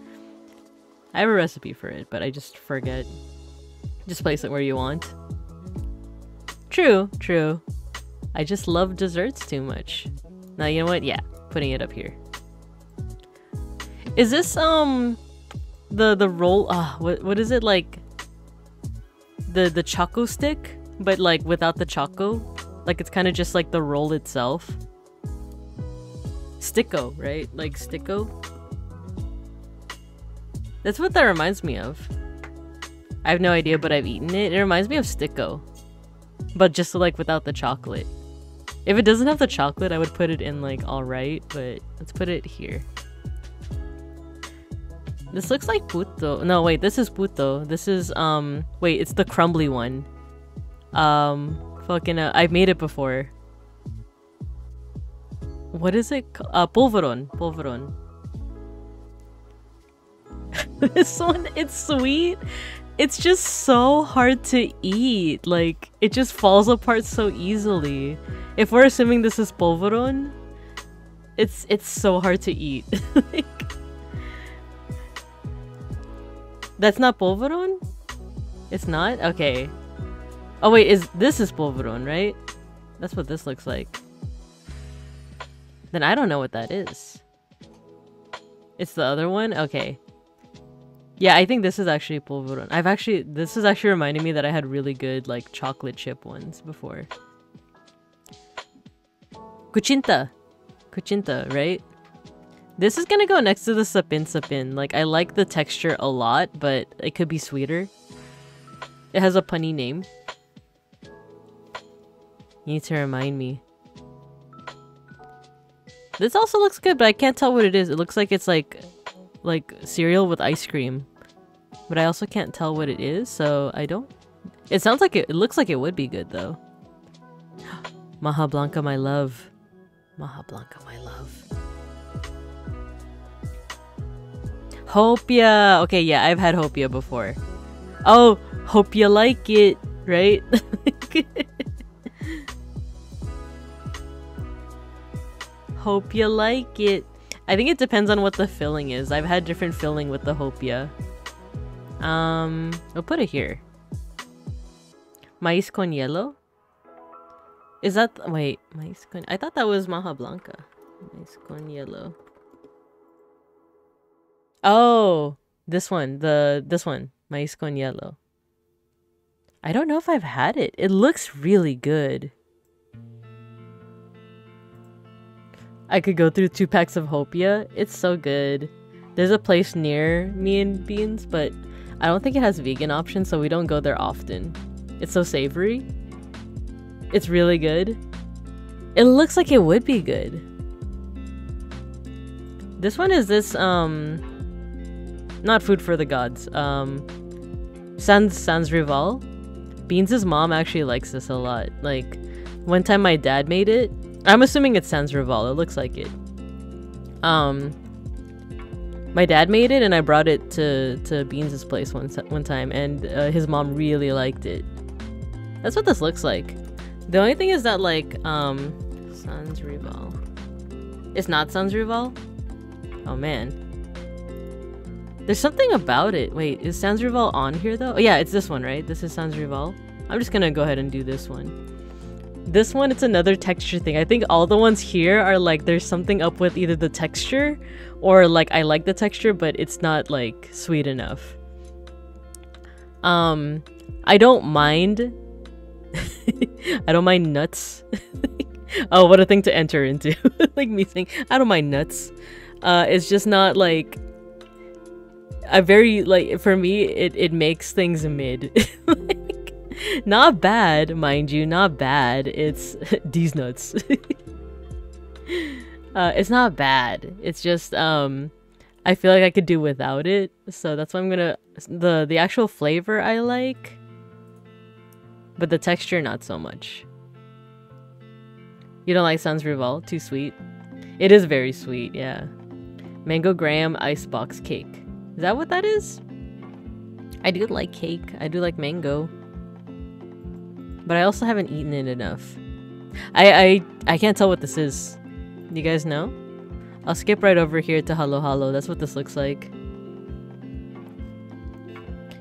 I have a recipe for it, but I just forget. Just place it where you want. True, true. I just love desserts too much. Now, you know what? Yeah, putting it up here. Is this, the roll, what is it, like, the choco stick, but, like, without the choco? Like, it's kind of just, like, the roll itself. Sticko, right? Like, Sticko? That's what that reminds me of. I have no idea, but I've eaten it. It reminds me of Sticko. But just, like, without the chocolate. If it doesn't have the chocolate, I would put it in, like, alright, but let's put it here. This looks like puto. No, wait, this is puto. This is, wait, it's the crumbly one. I've made it before. What is it? Polvoron. Polvoron. This one, it's sweet. It's just so hard to eat. Like, it just falls apart so easily. If we're assuming this is polvoron, it's so hard to eat. Like, that's not polvoron? It's not? Okay. Oh wait, this is polvoron, right? That's what this looks like. Then I don't know what that is. It's the other one? Okay. Yeah, I think this is actually polvoron. This is actually reminding me that I had really good, like, chocolate chip ones before. Kuchinta. Kuchinta, right? This is gonna go next to the sapin sapin. Like, I like the texture a lot, but it could be sweeter. It has a punny name. You need to remind me. This also looks good, but I can't tell what it is. It looks like it's like cereal with ice cream. But I also can't tell what it is, so I don't... It sounds like it looks like it would be good, though. Maha Blanca, my love. Maha Blanca, my love. Hopia! Okay, yeah, I've had hopia before. Oh, hope you like it, right? Hope you like it. I think it depends on what the filling is. I've had different filling with the hopia. I'll put it here. Maíz con hielo? Is that... Wait, maíz con... I thought that was Maja Blanca. Maíz con hielo. Oh! This one. This one. Maíz con hielo. I don't know if I've had it. It looks really good. I could go through 2 packs of hopia. It's so good. There's a place near me and Beans, but I don't think it has vegan options, so we don't go there often. It's so savory. It's really good. It looks like it would be good. This one is this, not food for the gods. Sans Rival. Beans' mom actually likes this a lot. Like, one time my dad made it. I'm assuming it's Sans Rival. It looks like it. My dad made it, and I brought it to Beans' place one time, and his mom really liked it. That's what this looks like. The only thing is that, like, Sans Rival. It's not Sans Rival? Oh, man. There's something about it. Wait, is Sans Rival on here, though? Oh, yeah, it's this one, right? This is Sans Rival. I'm just gonna go ahead and do this one. This one, it's another texture thing. I think all the ones here are like, there's something up with either the texture or like, I like the texture, but it's not like sweet enough. I don't mind. I don't mind nuts. Oh, what a thing to enter into. Like me saying, I don't mind nuts. It's just not like, a very, like, for me, it makes things mid. Like, not bad, mind you, not bad. It's these nuts. It's not bad. It's just, I I feel like I could do without it. So that's why I'm gonna... The actual flavor I like, but the texture not so much. You don't like Sans Rival? Too sweet? It is very sweet, yeah. Mango graham icebox cake. Is that what that is? I do like cake. I do like mango. But I also haven't eaten it enough. I can't tell what this is. You guys know? I'll skip right over here to Halo Halo. That's what this looks like.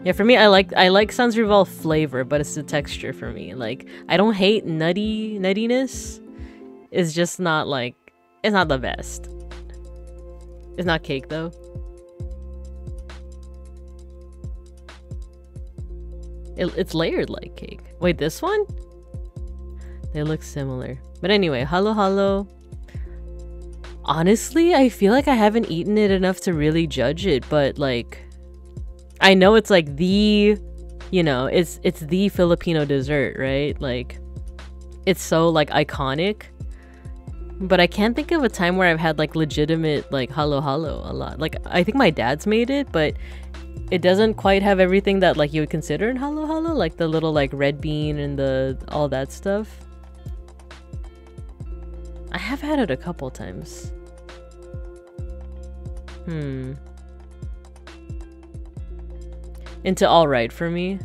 Yeah, for me, I like Sans Rival flavor, but it's the texture for me. Like, I don't hate nuttiness. It's just not like, it's not the best. It's not cake though. It's layered like cake. Wait, this one? They look similar. But anyway, Halo Halo. Honestly, I feel like I haven't eaten it enough to really judge it, but like, I know it's like the, you know, it's the Filipino dessert, right? Like, it's so like iconic. But I can't think of a time where I've had like legitimate like Halo Halo a lot. Like, I think my dad's made it, but it doesn't quite have everything that like you would consider in Halo Halo, like the little like red bean and the all that stuff. I have had it a couple times. Into alright for me.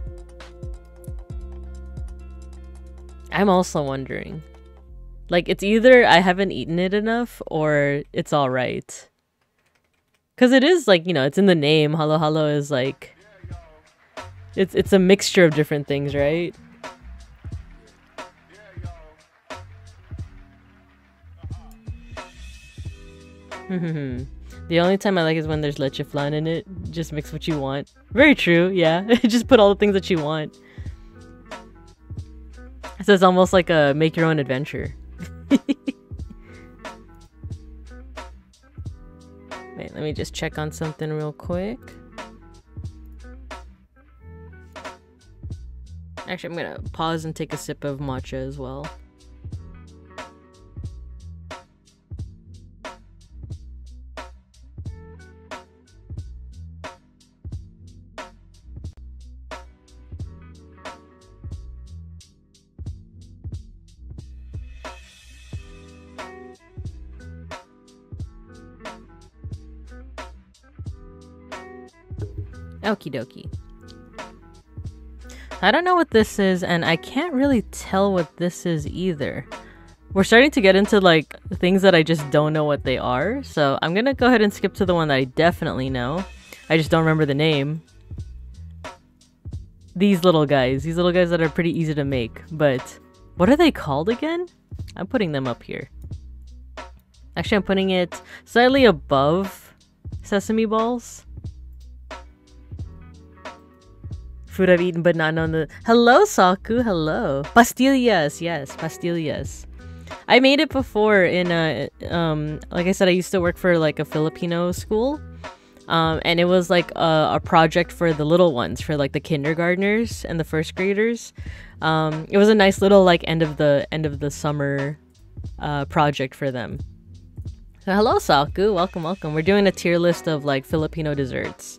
I'm also wondering. Like, it's either I haven't eaten it enough or it's alright. Because it is like, you know, it's in the name. Halo Halo is like, it's a mixture of different things, right? The only time I like is when there's leche flan in it. Just mix what you want. Very true, yeah. Just put all the things that you want. So it's almost like a make your own adventure. Wait, let me just check on something real quick. Actually, I'm gonna pause and take a sip of matcha as well. Okie dokie. I don't know what this is, and I can't really tell what this is either. We're starting to get into like things that I just don't know what they are, so I'm gonna go ahead and skip to the one that I definitely know. I just don't remember the name. These little guys that are pretty easy to make, but what are they called again? I'm putting them up here. Actually, I'm putting it slightly above sesame balls. Food I've eaten but not known the... Hello, Saku. Hello. Pastillas. Yes, pastillas. I made it before in a... like I said, I used to work for like a Filipino school. And it was like a project for the little ones, for like the kindergartners and the first graders. It was a nice little like end of the summer project for them. So, hello, Saku. Welcome, welcome. We're doing a tier list of like Filipino desserts.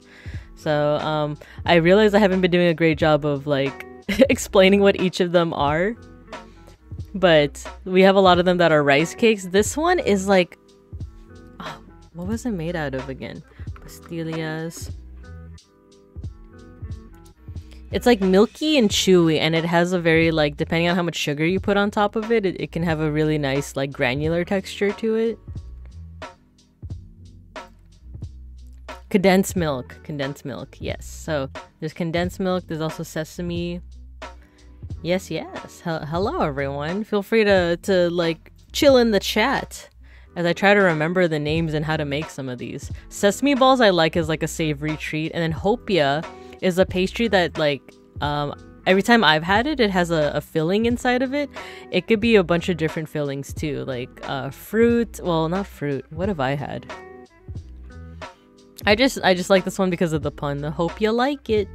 So, I realize I haven't been doing a great job of, like, explaining what each of them are. But we have a lot of them that are rice cakes. This one is, like... Oh, what was it made out of again? Pastillas. It's, like, milky and chewy. And it has a very, like, depending on how much sugar you put on top of it, it can have a really nice, like, granular texture to it. Condensed milk, yes. So there's condensed milk, there's also sesame. Yes. Hello, everyone. Feel free to like chill in the chat as I try to remember the names and how to make some of these. Sesame balls I like as like a savory treat, and then hopia is a pastry that like every time I've had it, it has a filling inside of it. It could be a bunch of different fillings too, like fruit. Well, not fruit. What have I had? I just like this one because of the pun. I hope you like it.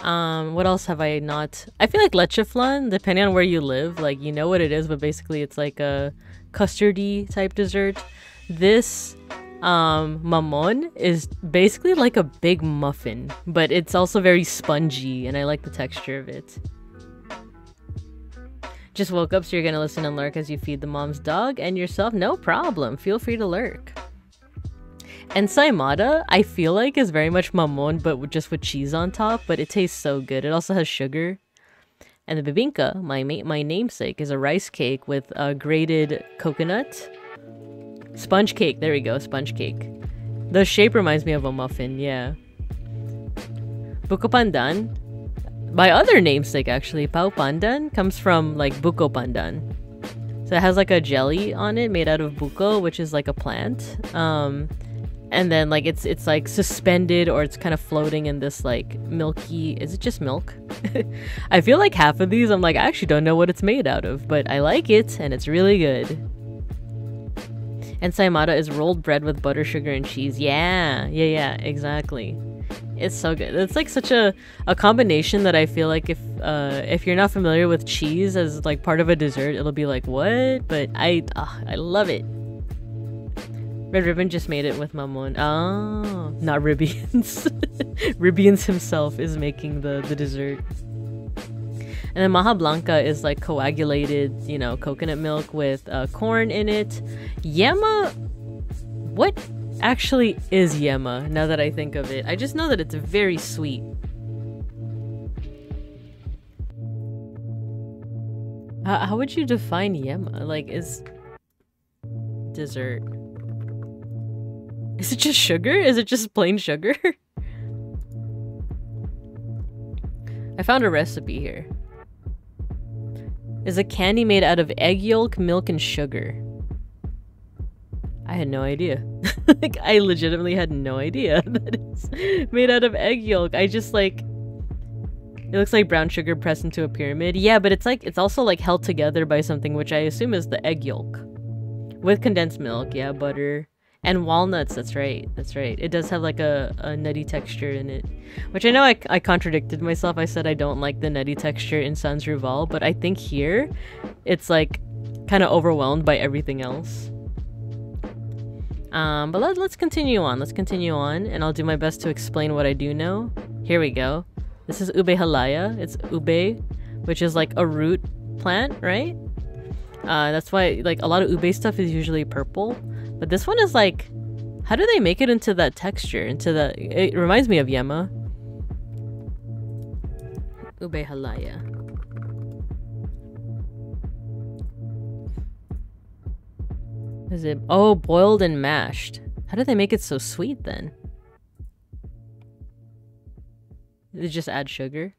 What else have I not? I feel like leche flan, depending on where you live, like you know what it is, but basically it's like a custardy type dessert. This Mamon is basically like a big muffin, but it's also very spongy, and I like the texture of it. Just woke up, so you're gonna listen and lurk as you feed the mom's dog and yourself? No problem. Feel free to lurk. And Saimada, I feel like, is very much mamon, but just with cheese on top, but it tastes so good. It also has sugar. And the bibingka, my namesake, is a rice cake with grated coconut. Sponge cake, there we go, sponge cake. The shape reminds me of a muffin, yeah. Buko pandan, my other namesake actually, pau pandan, comes from like buko pandan. So it has like a jelly on it made out of buko, which is like a plant. And then like it's like suspended, or it's kind of floating in this like milky, is it just milk? I feel like half of these I'm like, I actually don't know what it's made out of, but I like it and it's really good. And saimada is rolled bread with butter, sugar, and cheese. Yeah, exactly. It's so good. It's like such a combination that I feel like if you're not familiar with cheese as like part of a dessert, it'll be like, what? But I love it. Red Ribbon just made it with Mamon. Oh, not Ribbians. Ribbians himself is making the dessert. And then Maja Blanca is like coagulated, you know, coconut milk with corn in it. Yema, what actually is yema, now that I think of it? I just know that it's very sweet. How would you define yema? Like, is dessert? Is it just sugar? Is it just plain sugar? I found a recipe here. Is a candy made out of egg yolk, milk, and sugar. I had no idea. Like, I legitimately had no idea that it's made out of egg yolk. I just like, it looks like brown sugar pressed into a pyramid. Yeah, but it's like, it's also like held together by something, which I assume is the egg yolk. With condensed milk, yeah, butter. And walnuts, that's right, that's right. It does have like a nutty texture in it. Which I know I contradicted myself. I said I don't like the nutty texture in Sans Rival, but I think here, it's like kind of overwhelmed by everything else. But let's continue on, and I'll do my best to explain what I do know. Here we go. This is ube halaya. It's ube, which is like a root plant, right? That's why like a lot of ube stuff is usually purple. But this one is like, how do they make it into that texture? It reminds me of yema. Ube halaya. Is it? Oh, boiled and mashed. How do they make it so sweet then? Did it just add sugar?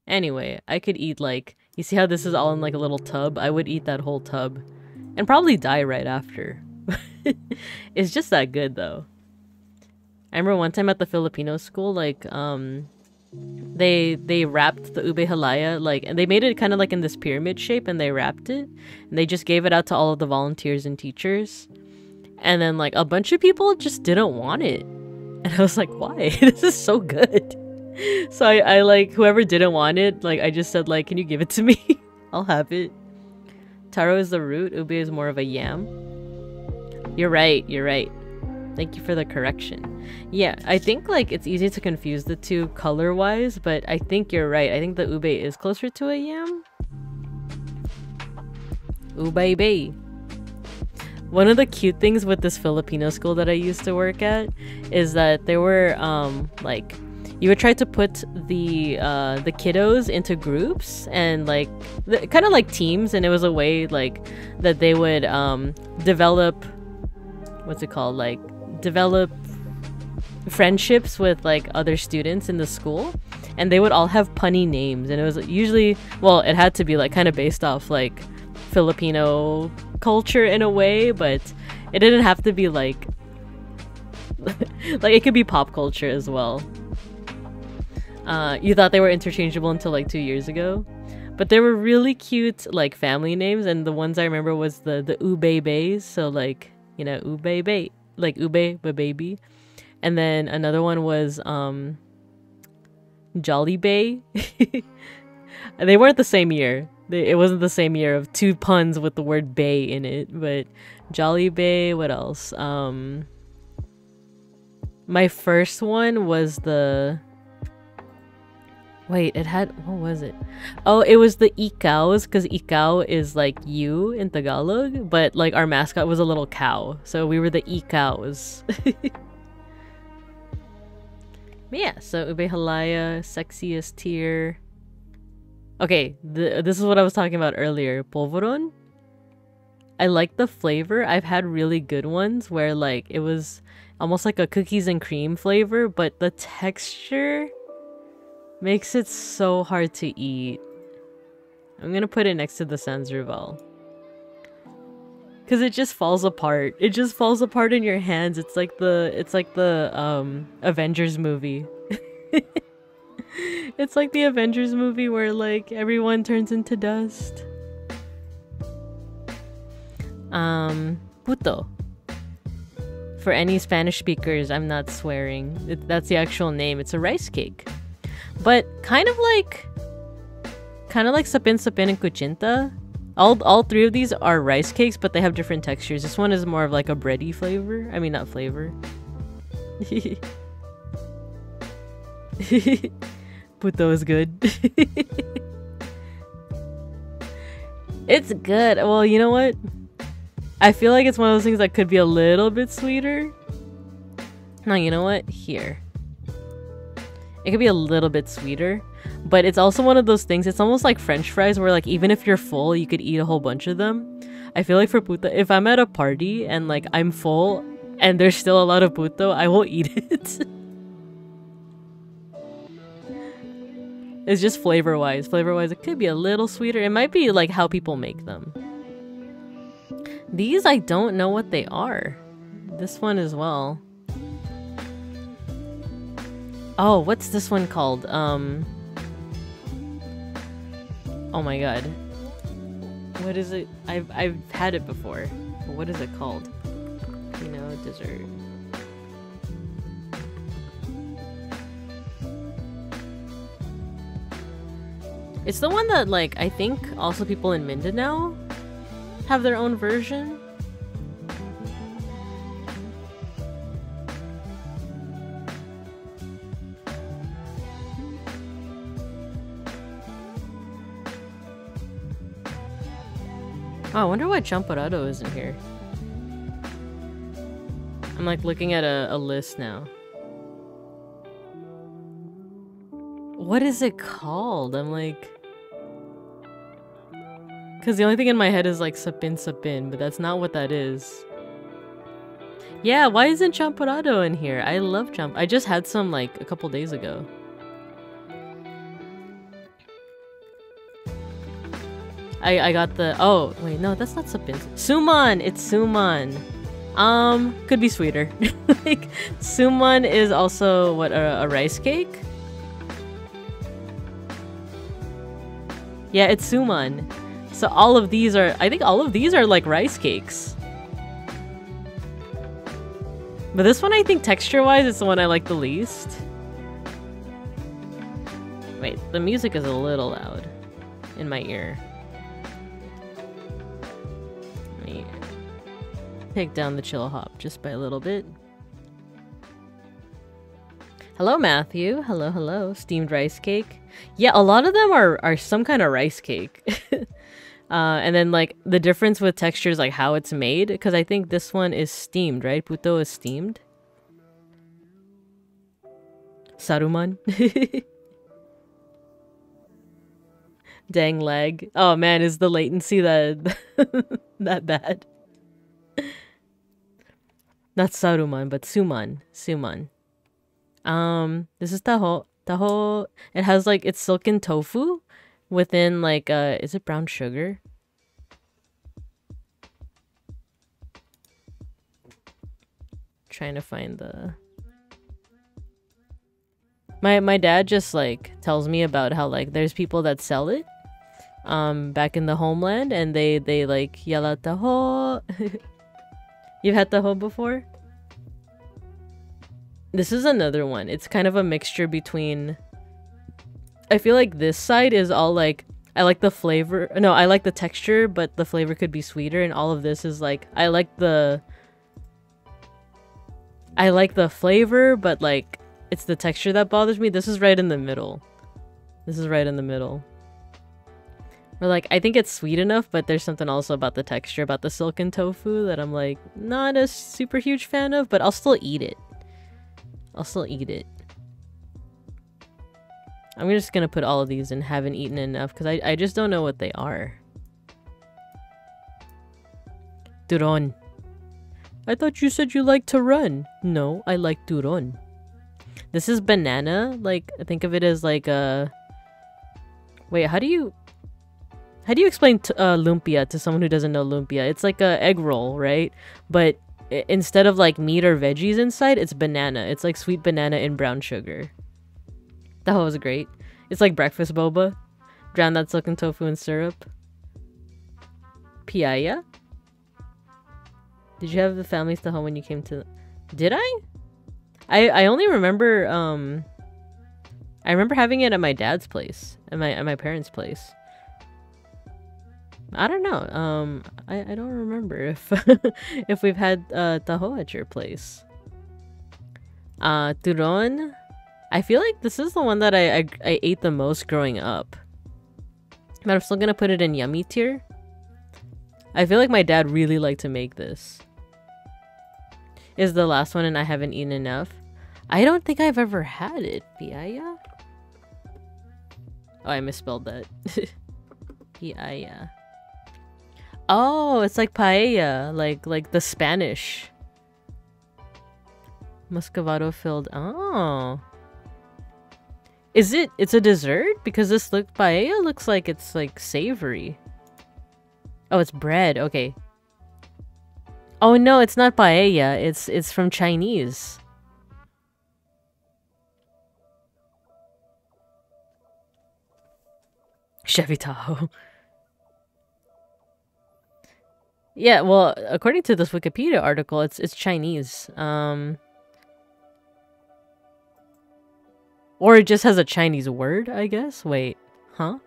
Anyway, I could eat like, you see how this is all in like a little tub? I would eat that whole tub. And probably die right after. It's just that good though. I remember one time at the Filipino school, like they wrapped the ube halaya, like, and they made it kind of like in this pyramid shape, and they wrapped it and they just gave it out to all of the volunteers and teachers, and then like a bunch of people just didn't want it, and I was like, why? This is so good. So I like, whoever didn't want it, like, I just said like, can you give it to me? I'll have it. Taro is the root, ube is more of a yam. You're right. Thank you for the correction. Yeah, I think like it's easy to confuse the two color-wise, but I think you're right. I think the ube is closer to a yam. Ube. One of the cute things with this Filipino school that I used to work at is that there were like, you would try to put the kiddos into groups and like kind of like teams, and it was a way like that they would develop, what's it called, like develop friendships with like other students in the school, and they would all have punny names, and it was usually, well, it had to be like kind of based off like Filipino culture in a way, but it didn't have to be like like it could be pop culture as well. You thought they were interchangeable until like 2 years ago, but they were really cute like family names, and the ones I remember was the ube bays, so like, you know, ube bay, like ube baby. And then another one was Jolly Bay. They weren't the same year. It wasn't the same year of two puns with the word bay in it, but Jolly Bay, what else? My first one was the... Wait, it had... What was it? Oh, it was the ikaws, because ikaw is like you in Tagalog, but like our mascot was a little cow, so we were the ikaws. But yeah, so Ube Halaya, sexiest tier. Okay, this is what I was talking about earlier. Polvoron. I like the flavor. I've had really good ones where like it was almost like a cookies and cream flavor, but the texture makes it so hard to eat. I'm gonna put it next to the Sanzerval. Cause it just falls apart. It just falls apart in your hands. It's like the Avengers movie. It's like the Avengers movie where like everyone turns into dust. Puto. For any Spanish speakers, I'm not swearing. That's the actual name. It's a rice cake. But kind of like sapin sapin and kuchinta. All three of these are rice cakes, but they have different textures. This one is more of like a bready flavor. I mean, not flavor. Puto is good. It's good. Well, you know what? I feel like it's one of those things that could be a little bit sweeter. No, you know what? Here. It could be a little bit sweeter. But it's also one of those things, it's almost like French fries where like even if you're full, you could eat a whole bunch of them. I feel like for puto, if I'm at a party and like I'm full and there's still a lot of puto, I won't eat it. It's just flavor-wise. Flavor-wise, it could be a little sweeter. It might be like how people make them. These, I don't know what they are. This one as well. Oh, what's this one called? Oh my god. What is it? I've had it before. But what is it called? You know, dessert. It's the one that, like, I think also people in Mindanao have their own version. Oh, I wonder why Champorado isn't here. I'm like looking at a list now. What is it called? I'm like... Because the only thing in my head is like sapin sapin, but that's not what that is. Yeah, why isn't Champorado in here? I love I just had some like a couple days ago. I got the... Oh, wait, no, that's not sapin. Suman! It's suman. Could be sweeter. Like, suman is also, what, a rice cake? Yeah, it's suman. So all of these are... I think all of these are like rice cakes. But this one, I think texture-wise, is the one I like the least. Wait, the music is a little loud in my ear. Take down the chill hop just by a little bit. Hello, Matthew. Hello, hello. Steamed rice cake. Yeah, a lot of them are some kind of rice cake. And then like the difference with texture is like how it's made, because I think this one is steamed, right? Puto is steamed. Saruman. Dang lag. Oh man, is the latency that that bad? Not Saruman, but Suman. Suman. This is taho. Taho, it has like, it's silken tofu within like, is it brown sugar? Trying to find the... My dad just like tells me about how like there's people that sell it back in the homeland, and they like yell out taho. You've had taho before? This is another one. It's kind of a mixture between... I feel like this side is all like... I like the flavor... No, I like the texture, but the flavor could be sweeter. And all of this is like... I like the I like the flavor, but like it's the texture that bothers me. This is right in the middle. This is right in the middle. Or like, I think it's sweet enough, but there's something also about the texture, about the silken tofu that I'm like not a super huge fan of, but I'll still eat it. I'll still eat it. I'm just gonna put all of these and haven't eaten enough because I just don't know what they are. Turon. I thought you said you like to run. No, I like turon. This is banana. Like, think of it as like a... Wait, how do you explain lumpia to someone who doesn't know lumpia? It's like a egg roll, right? But instead of like meat or veggies inside, it's banana. It's like sweet banana in brown sugar. That was great. It's like breakfast boba. Drown that silken tofu in syrup. Piaya? Did you have the families to home when you came to... Did I? I only remember, I remember having it at my dad's place. At my parents' place. I don't know. I don't remember if if we've had taho at your place. Turon. I feel like this is the one that I ate the most growing up. But I'm still gonna put it in yummy tier. I feel like my dad really liked to make this. Is the last one and I haven't eaten enough. I don't think I've ever had it. Piaya? Oh, I misspelled that. Piaya. Oh, it's like paella, like the Spanish. Muscovado filled. Oh. Is it? It's a dessert? Because this paella looks like it's like savory. Oh, it's bread. Okay. Oh no, it's not paella. It's from Chinese. Chevy Tahoe. Yeah, well, according to this Wikipedia article, it's Chinese. Or it just has a Chinese word, I guess. Wait, huh?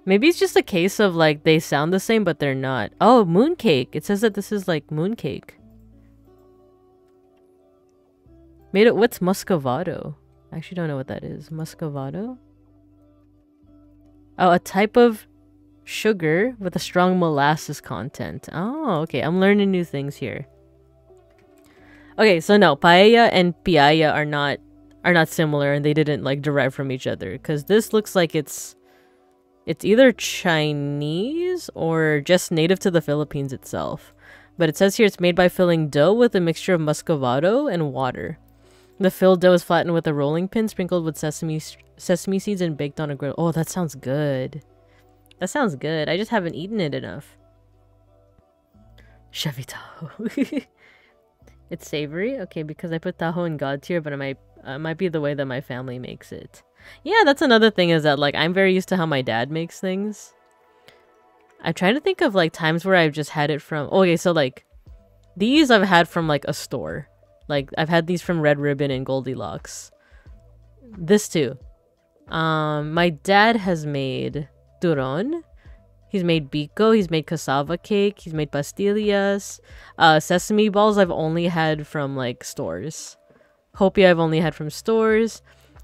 Maybe it's just a case of like they sound the same, but they're not. Oh, mooncake. It says that this is like mooncake. Made it. What's muscovado? I actually don't know what that is. Muscovado? Oh, a type of sugar with a strong molasses content. Oh, okay. I'm learning new things here. Okay, so no, paella and piaya are not similar, and they didn't like derive from each other. Because this looks like it's either Chinese or just native to the Philippines itself. But it says here it's made by filling dough with a mixture of muscovado and water. The filled dough is flattened with a rolling pin, sprinkled with sesame seeds, and baked on a grill. Oh, that sounds good. That sounds good. I just haven't eaten it enough. Chevy Tahoe. It's savory? Okay, because I put taho in God tier, but it might be the way that my family makes it. Yeah, that's another thing, is that like I'm very used to how my dad makes things. I'm trying to think of like times where I've just had it from... Oh, okay, so like these I've had from like a store. Like I've had these from Red Ribbon and Goldilocks. This too. My dad has made turon. He's made biko, he's made cassava cake, he's made pastillas. Sesame balls I've only had from like stores. Hopia I've only had from stores.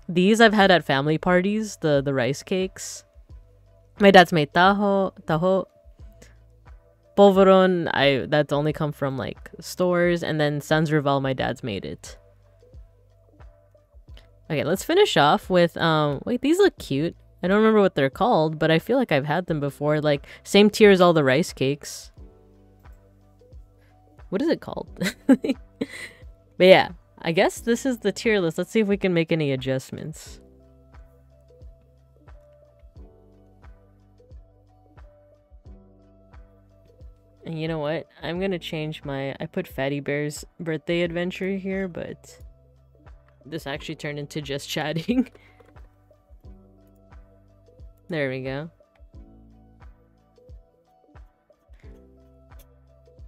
These I've had at family parties, the rice cakes. My dad's made taho. Polvoron, that's only come from like stores, and then Sans Rival, my dad's made it. Okay, let's finish off with wait, these look cute. I don't remember what they're called, but I feel like I've had them before. Like, same tier as all the rice cakes. What is it called? But yeah, I guess this is the tier list. Let's see if we can make any adjustments. And you know what? I'm gonna change my... I put Fatty Bear's birthday adventure here, but this actually turned into just chatting. There we go.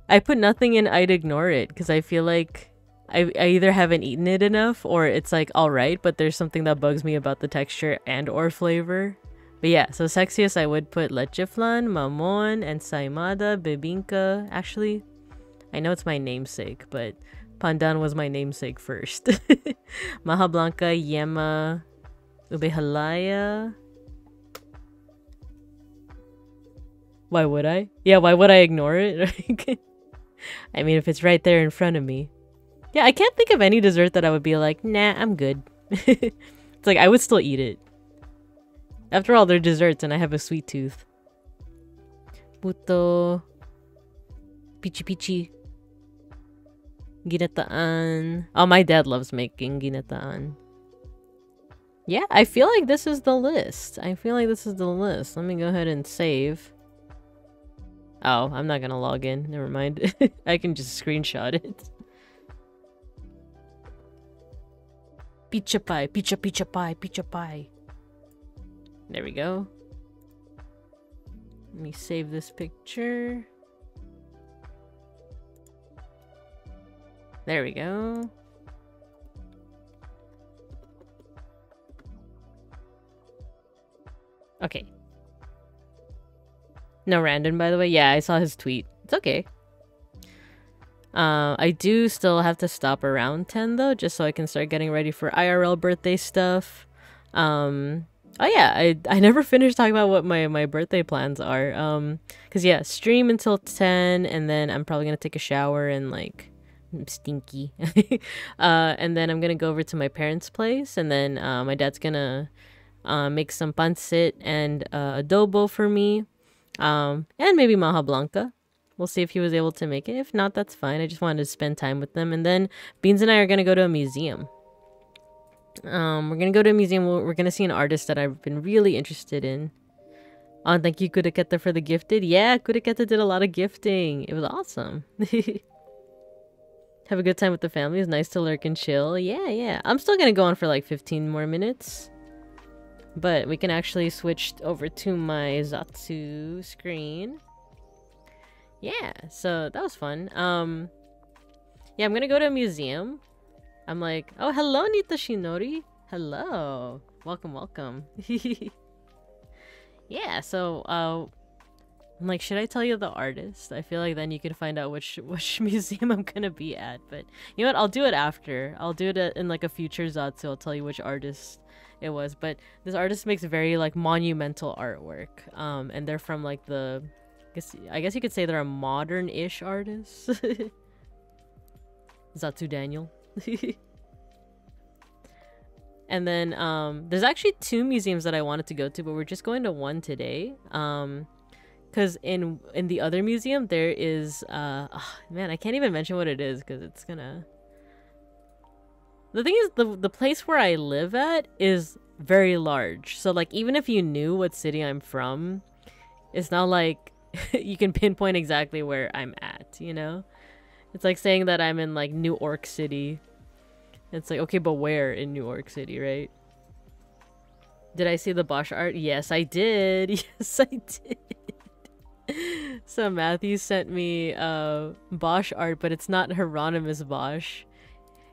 I put nothing in I'd ignore it because I feel like I either haven't eaten it enough or it's like alright, but there's something that bugs me about the texture and or flavor. But yeah, so sexiest I would put leche flan, mamon, ensaimada, bibinka. Actually, I know it's my namesake, but Pandan was my namesake first. Maha Blanca, Yema, Ube Halaya. Why would I? Yeah, why would I ignore it? I mean, if it's right there in front of me. Yeah, I can't think of any dessert that I would be like, nah, I'm good. It's like, I would still eat it. After all, they're desserts and I have a sweet tooth. Puto. Pichi pichi. Ginataan. Oh, my dad loves making ginataan. Yeah, I feel like this is the list. Let me go ahead and save. Oh, I'm not gonna log in. Never mind. I can just screenshot it. Pizza pie, pizza pie, pizza pie. There we go. Let me save this picture. There we go. Okay. No random, by the way. Yeah, I saw his tweet. It's okay. I do still have to stop around 10 though, just so I can start getting ready for IRL birthday stuff. Oh yeah, I never finished talking about what my birthday plans are. Cause yeah, stream until 10, and then I'm probably gonna take a shower and like I'm stinky. And then I'm gonna go over to my parents' place, and then my dad's gonna make some pancit and adobo for me. And maybe Maha Blanca. We'll see if he was able to make it. If not, that's fine. I just wanted to spend time with them. And then Beans and I are going to go to a museum. We're going to go to a museum. We're going to see an artist that I've been really interested in. Oh, thank you, Kudaketa, for the gifted. Yeah, Kudaketa did a lot of gifting. It was awesome. Have a good time with the family. It's nice to lurk and chill. Yeah. I'm still going to go on for like 15 more minutes. But we can actually switch over to my Zatsu screen. Yeah, so that was fun. Yeah, I'm gonna go to a museum. I'm like, oh, hello, Nita Shinori. Hello. Welcome. Yeah, so, I'm like, should I tell you the artist? I feel like then you can find out which museum I'm gonna be at. But you know what? I'll do it after. I'll do it in like a future Zatsu. I'll tell you which artist it was. But this artist makes very like monumental artwork. And they're from like the... I guess you could say they're a modern-ish artist. Zatsu Daniel. And then there's actually 2 museums that I wanted to go to, but we're just going to one today. Because in the other museum there is man, I can't even mention what it is because it's gonna... The thing is, the place where I live at is very large. So like even if you knew what city I'm from, it's not like you can pinpoint exactly where I'm at, you know? It's like saying that I'm in like New York City. It's like, okay, but where in New York City, right? Did I see the Bosch art? Yes, I did. Yes, I did. So Matthew sent me Bosch art, but it's not Hieronymus Bosch.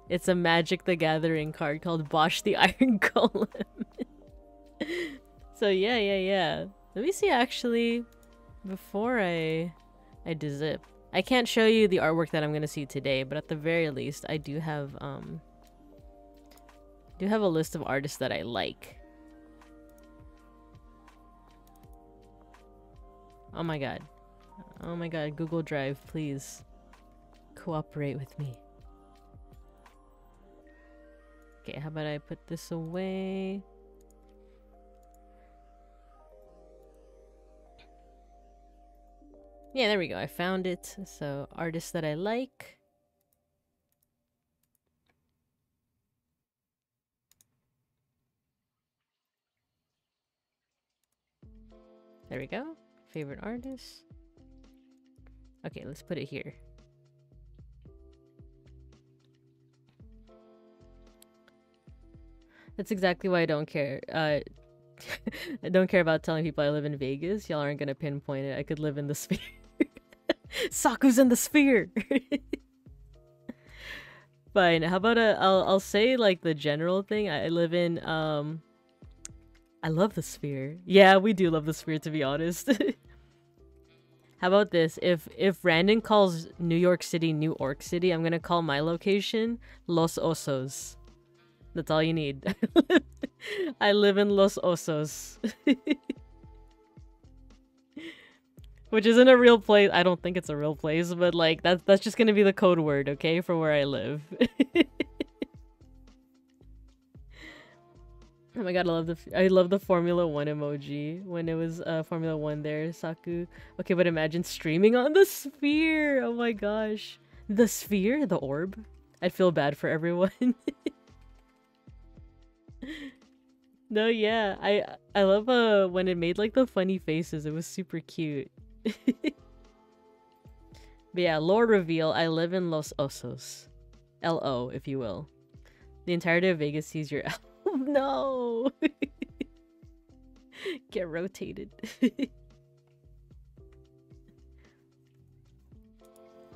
It's a Magic the Gathering card called Bosch the Iron Golem. So yeah. Let me see actually... Before I dezip, I can't show you the artwork that I'm gonna see today, but at the very least, I do have a list of artists that I like. Oh my god, Google Drive, please cooperate with me. Okay, how about I put this away? Yeah, there we go. I found it. So, artists that I like. There we go. Favorite artists. Okay, let's put it here. That's exactly why I don't care. I don't care about telling people I live in Vegas. Y'all aren't gonna pinpoint it. I could live in the sphere. Saku's in the sphere. Fine. How about I'll say like the general thing. I live in I love the sphere. Yeah, we do love the sphere, to be honest. How about this? If Brandon calls New York City New York City, I'm gonna call my location Los Osos. That's all you need. I live in Los Osos. Which isn't a real place. I don't think it's a real place, but like that's just gonna be the code word, okay, for where I live. Oh my god, I love the Formula 1 emoji when it was Formula 1 there, Saku. Okay, but imagine streaming on the sphere. Oh my gosh. The sphere, the orb. I'd feel bad for everyone. No, yeah. I love when it made like the funny faces. It was super cute. But yeah, lore reveal, I live in Los Osos. L-O, if you will. The entirety of Vegas sees your L. No! Get rotated. Let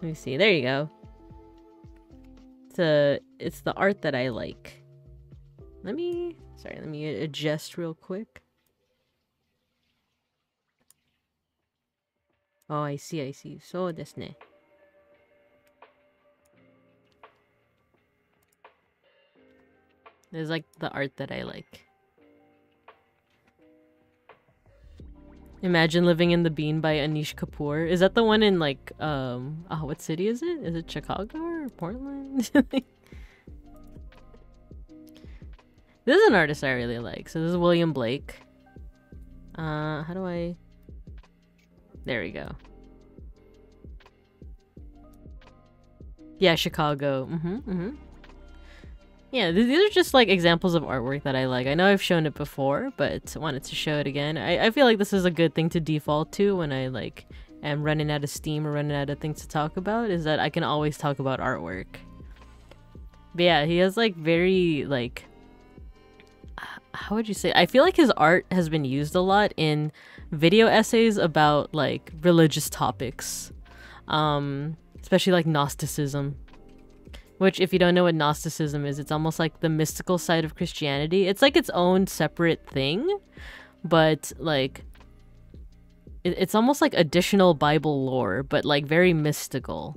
me see. There you go. It's the art that I like. Let me adjust real quick. Oh, I see. So desu ne. There's like the art that I like. Imagine Living in the Bean by Anish Kapoor. Is that the one in like what city is it? Is it Chicago or Portland? This is an artist I really like. So this is William Blake. How do I... There we go. Yeah, Chicago. Yeah, these are just like examples of artwork that I like. I know I've shown it before, but I wanted to show it again. I feel like this is a good thing to default to when I like am running out of steam or running out of things to talk about, is that I can always talk about artwork. But yeah, he has like very like... How would you say? I feel like his art has been used a lot in video essays about like religious topics. Especially like Gnosticism. Which, if you don't know what Gnosticism is, it's almost like the mystical side of Christianity. It's like its own separate thing, but like it's almost like additional Bible lore, but like very mystical.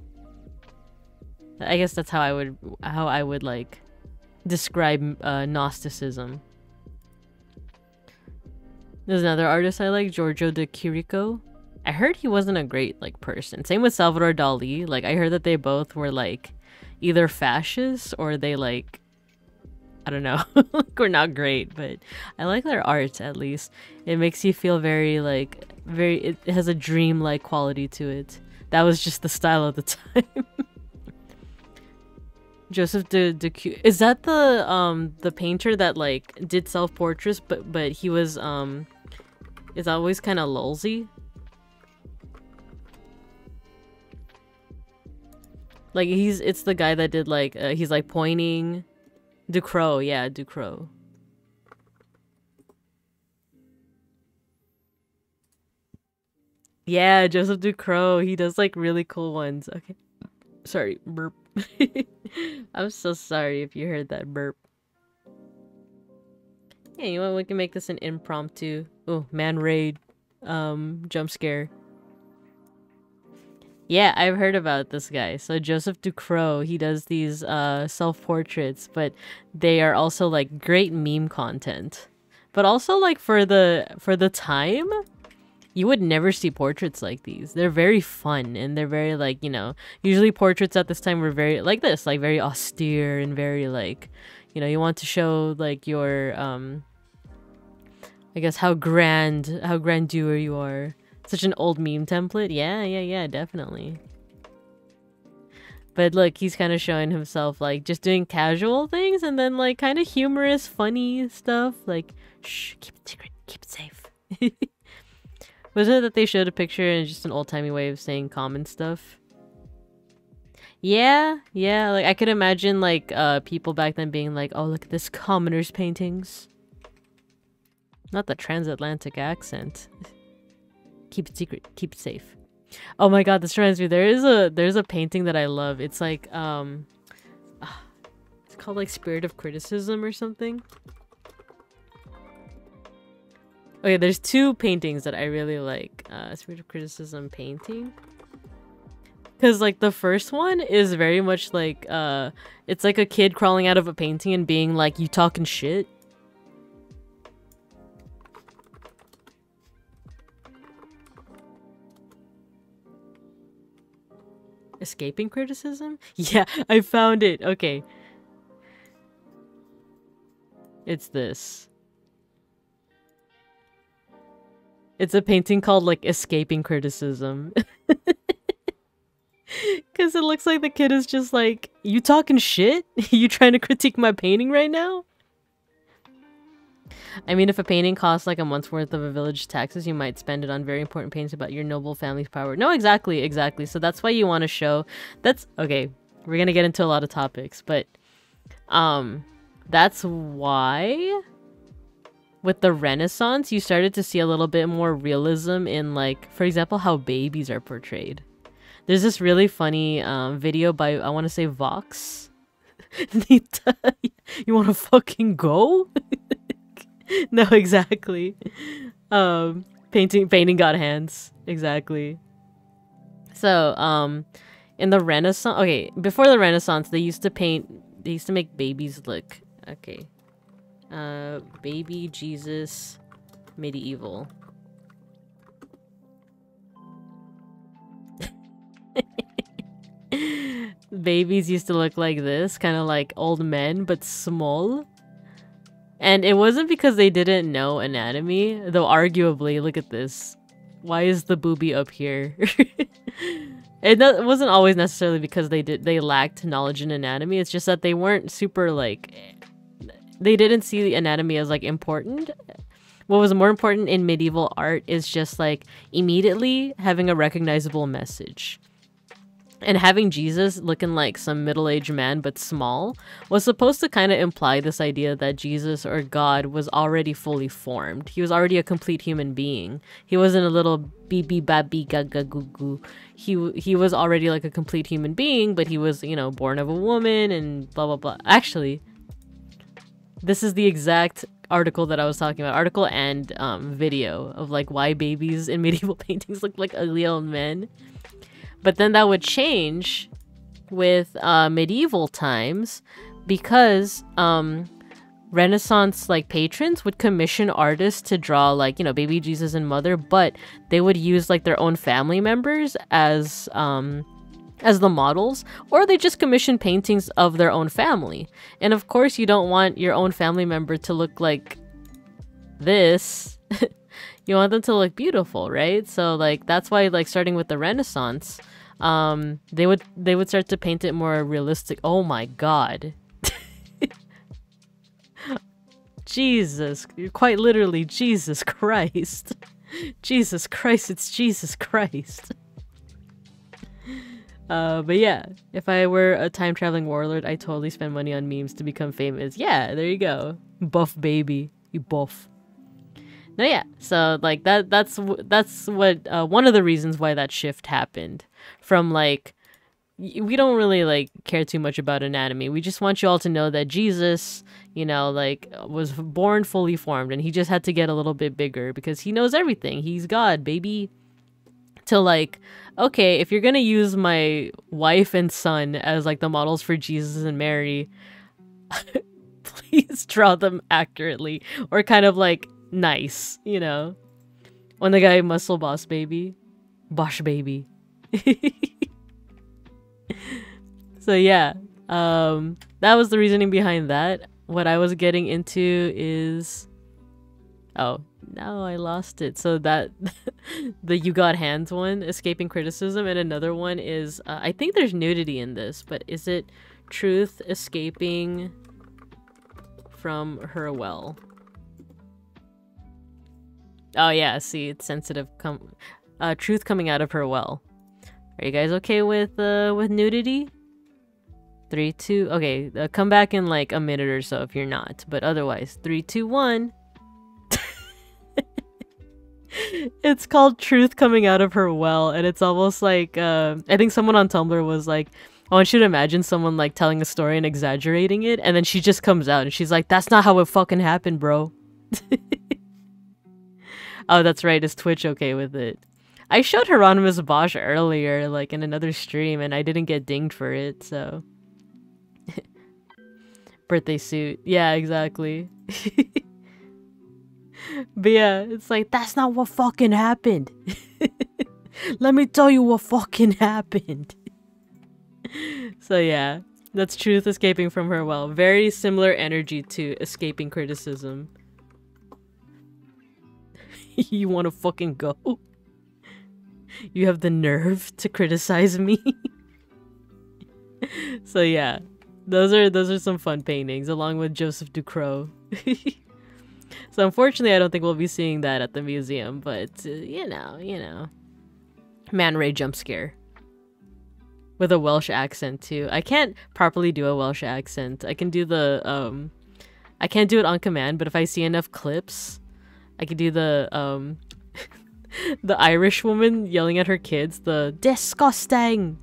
I guess that's how I would like describe Gnosticism. There's another artist I like, Giorgio de Chirico. I heard he wasn't a great like person. Same with Salvador Dali. Like I heard that they both were like either fascists or they like, I don't know, like were not great, but I like their art at least. It makes you feel very like, it has a dream-like quality to it. That was just the style of the time. Joseph de is that the painter that like did self-portraits, but he was is always kind of lulzy? Like it's the guy that did like he's like pointing. Ducrot, yeah, Ducrot. Yeah, Joseph Ducrot. He does like really cool ones. Okay. Sorry, burp. I'm so sorry if you heard that burp. Yeah, you know what? We can make this an impromptu. Oh, man raid jump scare. Yeah, I've heard about this guy. So Joseph Ducrot, he does these self-portraits, but they are also like great meme content. But also like for the time, you would never see portraits like these. They're very fun and they're very like, you know, usually portraits at this time were very like this, like very austere and very like, you know, you want to show like your I guess how grandeur you are. Such an old meme template. Yeah, definitely. But look, he's kind of showing himself like just doing casual things and then like kind of humorous, funny stuff. Like, shh, keep it secret, keep it safe. Wasn't it that they showed a picture and just an old-timey way of saying common stuff? Yeah, like I could imagine like people back then being like, oh, look at this commoner's paintings. Not the transatlantic accent. Keep it secret, keep it safe. Oh my god, this reminds me, there's a painting that I love. It's like it's called like Spirit of Criticism or something. Okay, there's two paintings that I really like. Spirit of Criticism painting. Because, like, the first one is very much like, it's like a kid crawling out of a painting and being like, you talking shit? Escaping criticism? Yeah, I found it. Okay. It's this. It's a painting called, like, Escaping Criticism. Because it looks like the kid is just like, you talking shit? You trying to critique my painting right now? I mean, if a painting costs like a month's worth of a village taxes, you might spend it on very important paintings about your noble family's power. No, exactly. So that's why you want to show... That's... Okay, we're gonna get into a lot of topics, but... That's why... With the Renaissance, you started to see a little bit more realism in, like, for example, how babies are portrayed. There's this really funny video by, I want to say, Vox. You want to fucking go? No, exactly. Painting got hands. Exactly. So, in the Renaissance... Okay, before the Renaissance, they used to make babies look... Okay. Baby Jesus medieval. Babies used to look like this, kind of like old men, but small. And it wasn't because they didn't know anatomy, though arguably, look at this. Why is the boobie up here? It wasn't always necessarily because they lacked knowledge in anatomy. It's just that they weren't super, like... They didn't see the anatomy as, like, important. What was more important in medieval art is just, like, immediately having a recognizable message. And having Jesus looking like some middle-aged man but small was supposed to kind of imply this idea that Jesus or God was already fully formed. He was already a complete human being. He wasn't a little beep babi gaga goo goo. He was already like a complete human being, but he was, you know, born of a woman and blah blah blah. Actually, this is the exact article that I was talking about. Article and video of like why babies in medieval paintings look like ugly old men. But then that would change with medieval times because Renaissance like patrons would commission artists to draw like, you know, baby Jesus and mother, but they would use like their own family members as the models, or they just commission paintings of their own family. And of course you don't want your own family member to look like this. You want them to look beautiful, right? So like that's why like starting with the Renaissance, they would start to paint it more realistic. Oh my god. Jesus, quite literally Jesus Christ. Jesus Christ, it's Jesus Christ. But yeah, if I were a time-traveling warlord, I'd totally spend money on memes to become famous. Yeah, there you go. Buff baby. You buff. No, yeah. So, like, that's what, one of the reasons why that shift happened. From, like, we don't really, like, care too much about anatomy. We just want you all to know that Jesus, you know, like, was born fully formed, and he just had to get a little bit bigger because he knows everything. He's God, baby. To like, okay, if you're gonna use my wife and son as like the models for Jesus and Mary, please draw them accurately or kind of like nice, you know? When the guy muscle boss baby. Bosh baby. So yeah, that was the reasoning behind that. What I was getting into is... Oh, now I lost it. So that the You Got Hands one, escaping criticism, and another one is I think there's nudity in this, but is it truth escaping from her well? Oh yeah, see, it's sensitive. Truth coming out of her well. Are you guys okay with nudity? 3, 2. Okay, come back in like a minute or so if you're not. But otherwise, 3, 2, 1. It's called Truth Coming Out of Her Well, and it's almost like I think someone on Tumblr was like, I want you to imagine someone like telling a story and exaggerating it, and then she just comes out and she's like, that's not how it fucking happened, bro. Oh, that's right. Is Twitch okay with it? I showed Hieronymus Bosch earlier, like in another stream, and I didn't get dinged for it, so. Birthday suit. Yeah, exactly. But yeah, it's like, that's not what fucking happened. Let me tell you what fucking happened. So yeah, that's truth escaping from her well. Very similar energy to escaping criticism. You want to fucking go? You have the nerve to criticize me? So yeah, those are some fun paintings along with Joseph Ducrot. So unfortunately, I don't think we'll be seeing that at the museum, but you know. Man Ray jump scare. With a Welsh accent too. I can't properly do a Welsh accent. I can do the I can't do it on command, but if I see enough clips, I can do the the Irish woman yelling at her kids, the disgusting.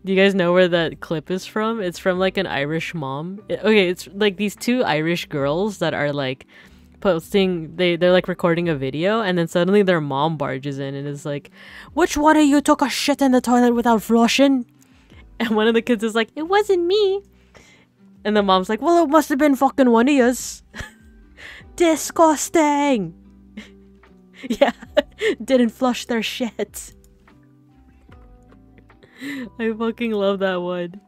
Do you guys know where that clip is from? It's from like an Irish mom. Okay, it's like these two Irish girls that are like posting, they're like recording a video, and then suddenly their mom barges in and is like, which one of you took a shit in the toilet without flushing? And one of the kids is like, it wasn't me. And the mom's like, well, it must have been fucking one of yous. Disgusting. Yeah, didn't flush their shit. I fucking love that one.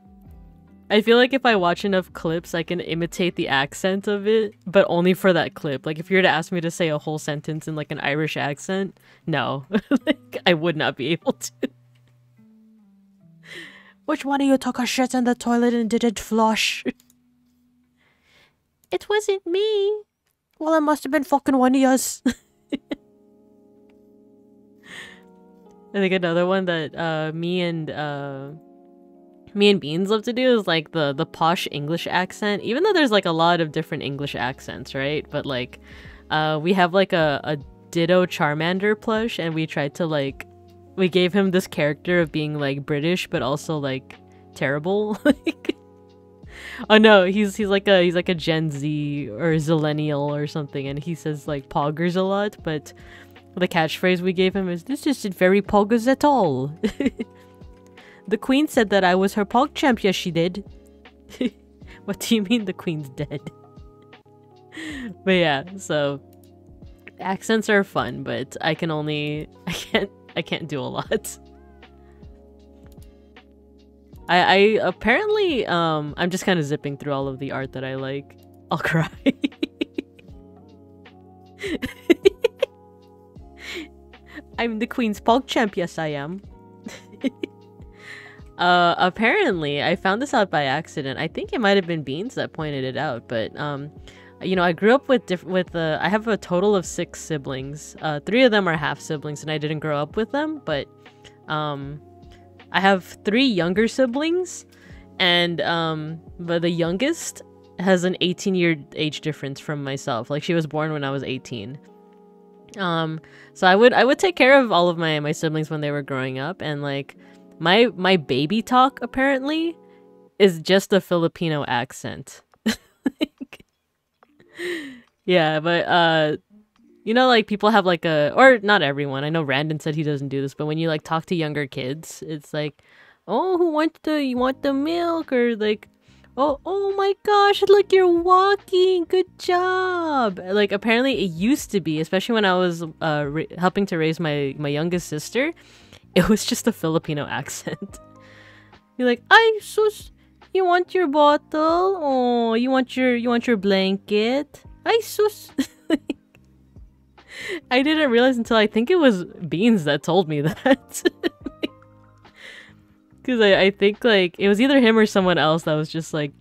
I feel like if I watch enough clips, I can imitate the accent of it, but only for that clip. Like, if you were to ask me to say a whole sentence in, like, an Irish accent, no. Like, I would not be able to. Which one of you took a shit in the toilet and didn't flush? It wasn't me. Well, it must have been fucking one of yous. I think another one that me and Beans love to do is like the posh English accent, even though there's like a lot of different English accents, right? But like we have like a Ditto Charmander plush, and we tried to like, we gave him this character of being like British but also like terrible. Like, oh no, he's like a Gen Z or Zillennial or something, and he says like poggers a lot, but the catchphrase we gave him is, this isn't very poggers at all. The queen said that I was her pog champ. Yes, she did. What do you mean the queen's dead? But yeah, so accents are fun, but I can't do a lot. I apparently I'm just kind of zipping through all of the art that I like. I'll cry. I'm the queen's pog champ. Yes, I am. Apparently, I found this out by accident. I think it might have been Beans that pointed it out, but you know, I grew up with I have a total of 6 siblings. 3 of them are half siblings, and I didn't grow up with them, but I have 3 younger siblings, and but the youngest has an 18-year age difference from myself. Like, she was born when I was 18. So I would take care of all of my siblings when they were growing up, and like my baby talk apparently is just a Filipino accent. Like, yeah, but you know, like, people have like or not everyone. I know Randon said he doesn't do this, but when you like talk to younger kids, it's like, oh, you want the milk, or like, oh my gosh, look, you're walking, good job. Like, apparently it used to be, especially when I was helping to raise my youngest sister, it was just a Filipino accent. You're like, ay sus, you want your bottle? Oh, you want your blanket? Ay sus. I didn't realize until I think it was Beans that told me that. Because I think like it was either him or someone else that was just like,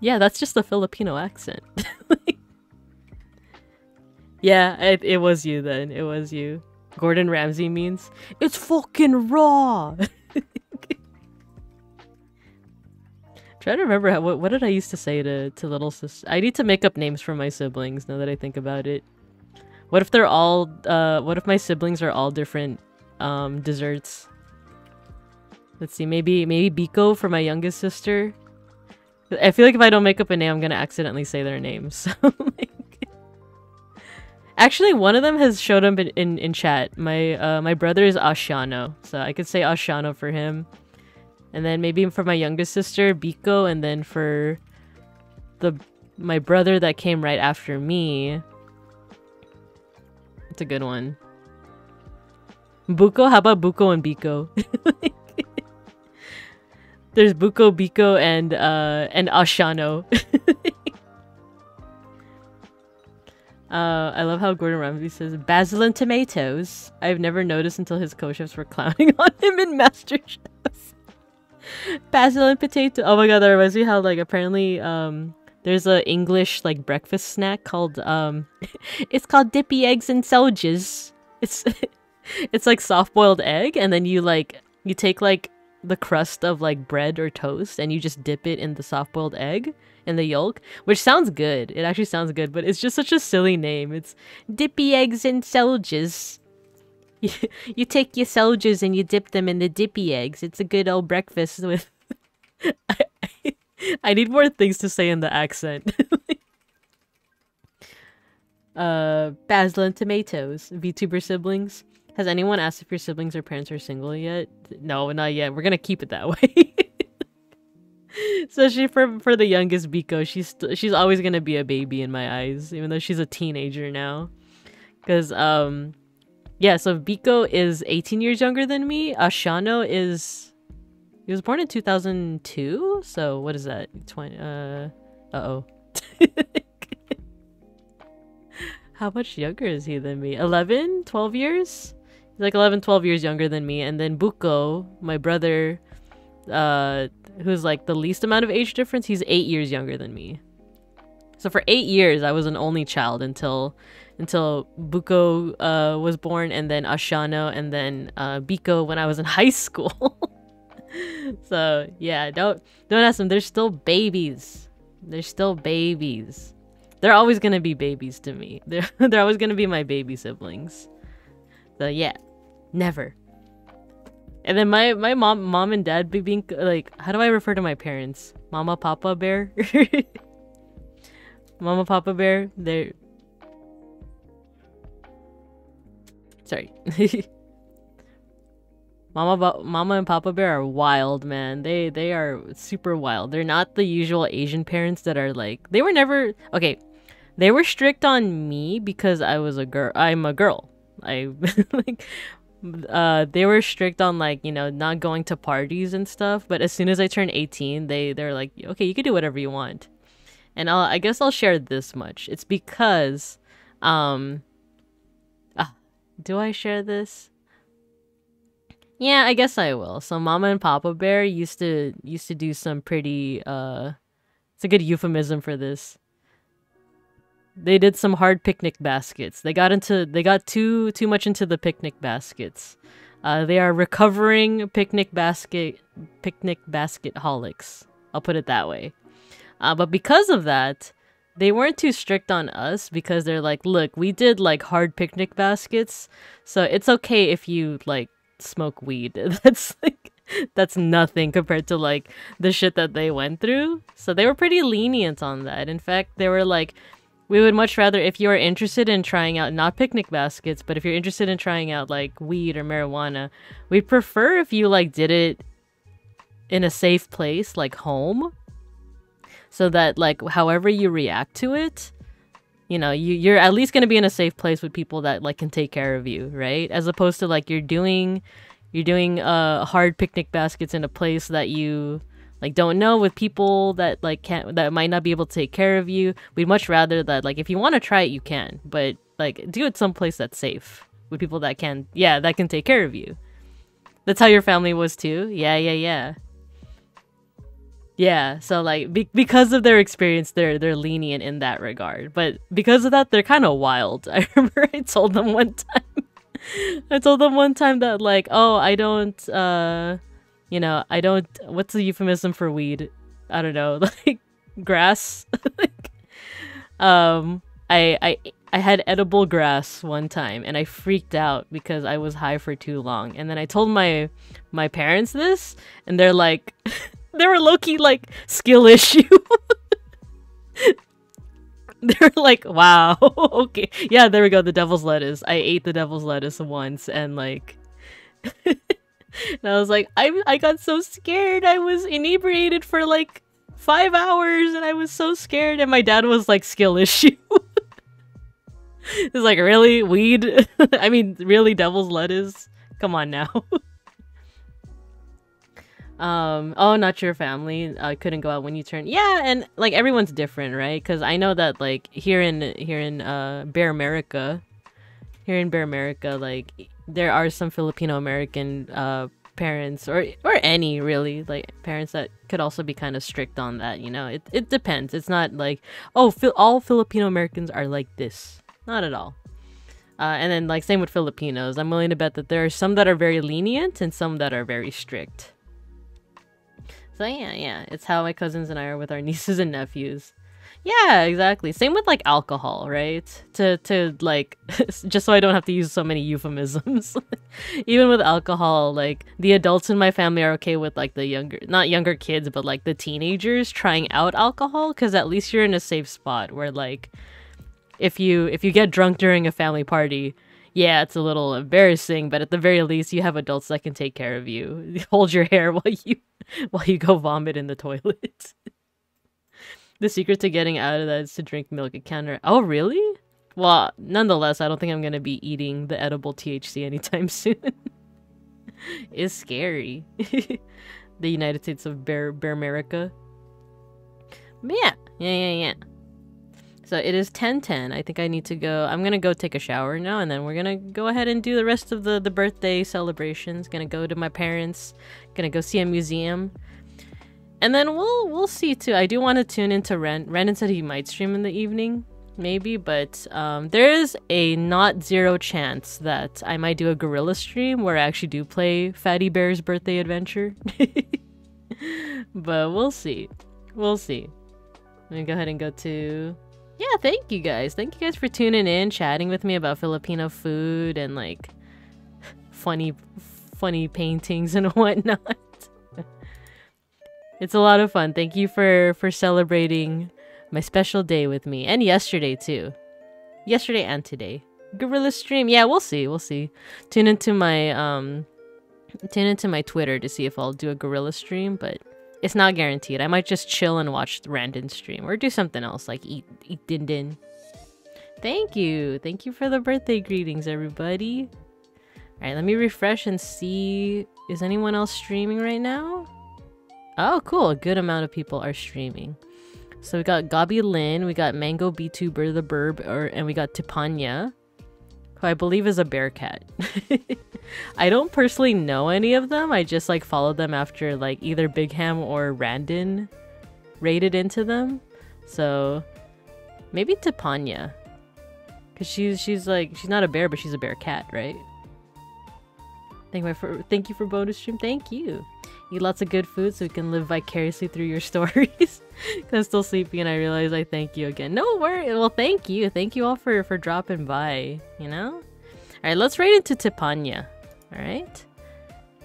yeah, that's just a Filipino accent. Yeah, it was you then. It was you. Gordon Ramsay means, it's fucking raw. Try to remember what did I used to say to little sis. I need to make up names for my siblings now that I think about it. What if they're all what if my siblings are all different desserts? Let's see, maybe Biko for my youngest sister. I feel like if I don't make up a name, I'm gonna accidentally say their names. So, like, Actually, one of them has showed up in chat. My brother is Asciano, so I could say Asciano for him. And then maybe for my youngest sister, Biko, and then for my brother that came right after me. It's a good one. Buko? How about Buko and Biko? There's Buko, Biko, and Asciano. I love how Gordon Ramsay says basil and tomatoes. I've never noticed until his co-chefs were clowning on him in MasterChef. Basil and potato. Oh my god, that reminds me how like apparently there's a English like breakfast snack called it's called dippy eggs and soldiers. It's like soft-boiled egg, and then you take like the crust of like bread or toast and you just dip it in the soft-boiled egg in the yolk, which sounds good. It actually sounds good, but it's just such a silly name. It's dippy eggs and soldiers. You take your soldiers and you dip them in the dippy eggs. It's a good old breakfast with... I need more things to say in the accent. Basil and tomatoes. VTuber siblings. Has anyone asked if your siblings or parents are single yet? No, not yet. We're gonna keep it that way. Especially for the youngest Biko, she's always gonna be a baby in my eyes, even though she's a teenager now. Because yeah, so Biko is 18 years younger than me. Asciano is... He was born in 2002? So, what is that? 20... Uh-oh. How much younger is he than me? 11? 12 years? He's like 11, 12 years younger than me. And then Buko, my brother, who's like the least amount of age difference, he's 8 years younger than me. So for 8 years, I was an only child until Buko was born, and then Asciano, and then Biko when I was in high school. So yeah, don't ask them. They're still babies. They're still babies. They're always gonna be babies to me. They're always gonna be my baby siblings. So yeah, never. And then my mom and dad being like, how do I refer to my parents? Mama, Papa Bear. Mama, Papa Bear. They're... Sorry. Mama and Papa Bear are wild, man. They are super wild. They're not the usual Asian parents that are like... They were never... Okay, they were strict on me because I was a girl. I'm a girl. Like... they were strict on, like, you know, not going to parties and stuff. But as soon as I turned 18, they're like, okay, you can do whatever you want. And I guess I'll share this much. It's because... do I share this? Yeah, I guess I will. So Mama and Papa Bear used to do some pretty it's a good euphemism for this. They did some hard picnic baskets. They got too much into the picnic baskets. They are recovering picnic basket holics. I'll put it that way. But because of that, they weren't too strict on us because they're like, look, we did like hard picnic baskets, so it's okay if you like smoke weed. That's nothing compared to like the shit that they went through. So they were pretty lenient on that. In fact, they were like, we would much rather, if you are interested in trying out not picnic baskets, but if you're interested in trying out like weed or marijuana, we'd prefer if you like did it in a safe place, like home, so that like however you react to it, you know, you're at least going to be in a safe place with people that like can take care of you, right? As opposed to like you're doing hard picnic baskets in a place that you like don't know, with people that like that might not be able to take care of you. We'd much rather that like if you want to try it, you can, but like do it someplace that's safe with people that can take care of you. That's how your family was too. Yeah, so like because of their experience, they're lenient in that regard. But because of that, they're kind of wild. I remember I told them one time that like, oh, I don't what's the euphemism for weed? I don't know, like grass. I had edible grass one time and I freaked out because I was high for too long. And then I told my parents this, and they're like they were low-key like skill issue. They're like, wow, okay. Yeah, there we go, the devil's lettuce. I ate the devil's lettuce once and like and I was like, I got so scared. I was inebriated for like 5 hours and I was so scared and my dad was like, skill issue. It's like, really? Weed? I mean, really devil's lettuce? Come on now. Oh, not your family. Couldn't go out when you turn. Yeah, and like everyone's different, right? Because I know that like here in Bear America, like there are some Filipino American parents or any really like parents that could also be kind of strict on that. You know, it depends. It's not like, oh, all Filipino Americans are like this. Not at all. And then like same with Filipinos. I'm willing to bet that there are some that are very lenient and some that are very strict. So yeah, it's how my cousins and I are with our nieces and nephews. Yeah, exactly. Same with like alcohol, right? To like just so I don't have to use so many euphemisms. Even with alcohol, like the adults in my family are okay with like the not younger kids, but like the teenagers trying out alcohol because at least you're in a safe spot where like if you get drunk during a family party, yeah, it's a little embarrassing, but at the very least you have adults that can take care of you. Hold your hair while you go vomit in the toilet. The secret to getting out of that is to drink milk at counter. Oh, really? Well, nonetheless, I don't think I'm gonna be eating the edible THC anytime soon. It's scary. The United States of Bear America. But yeah. So it is 10:10. I think I need to go. I'm gonna go take a shower now, and then we're gonna go ahead and do the rest of the birthday celebrations. Gonna go to my parents. Gonna go see a museum. And then we'll see too. I do want to tune into Ren. Renan said he might stream in the evening, maybe, but there is a not zero chance that I might do a gorilla stream where I actually do play Fatty Bear's Birthday Adventure. But we'll see. We'll see. Let me go ahead and go to... Yeah, thank you guys. Thank you guys for tuning in, chatting with me about Filipino food and like funny paintings and whatnot. It's a lot of fun. Thank you for celebrating my special day with me. And yesterday, too. Yesterday and today. Gorilla stream. Yeah, we'll see. We'll see. Tune into my Twitter to see if I'll do a gorilla stream, but it's not guaranteed. I might just chill and watch the random stream. Or do something else, like eat din din. Thank you. Thank you for the birthday greetings, everybody. Alright, let me refresh and see. Is anyone else streaming right now? Oh, cool. A good amount of people are streaming. So we got Gabi Lin, we got Mango BTuber the Burb, and we got Tipanya, who I believe is a bear cat. I don't personally know any of them. I just like followed them after like either Big Ham or Randon raided into them. So maybe Tipanya. Cause she's not a bear, but she's a bear cat, right? Thank you for bonus stream. Thank you. Eat lots of good food so we can live vicariously through your stories. I'm still sleepy and I realize I thank you again. No worries. Well, thank you. Thank you all for dropping by, you know? Alright, let's raid into Tipanya. Alright?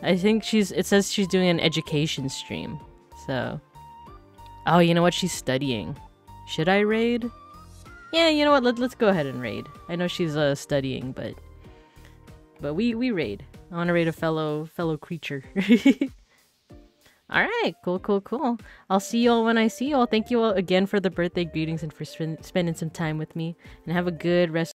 I think it says she's doing an education stream. So. Oh, you know what? She's studying. Should I raid? Yeah, you know what? Let's go ahead and raid. I know she's studying, but we raid. I want to raid a fellow creature. Alright, cool. I'll see you all when I see you all. Thank you all again for the birthday greetings and for spending some time with me. And have a good rest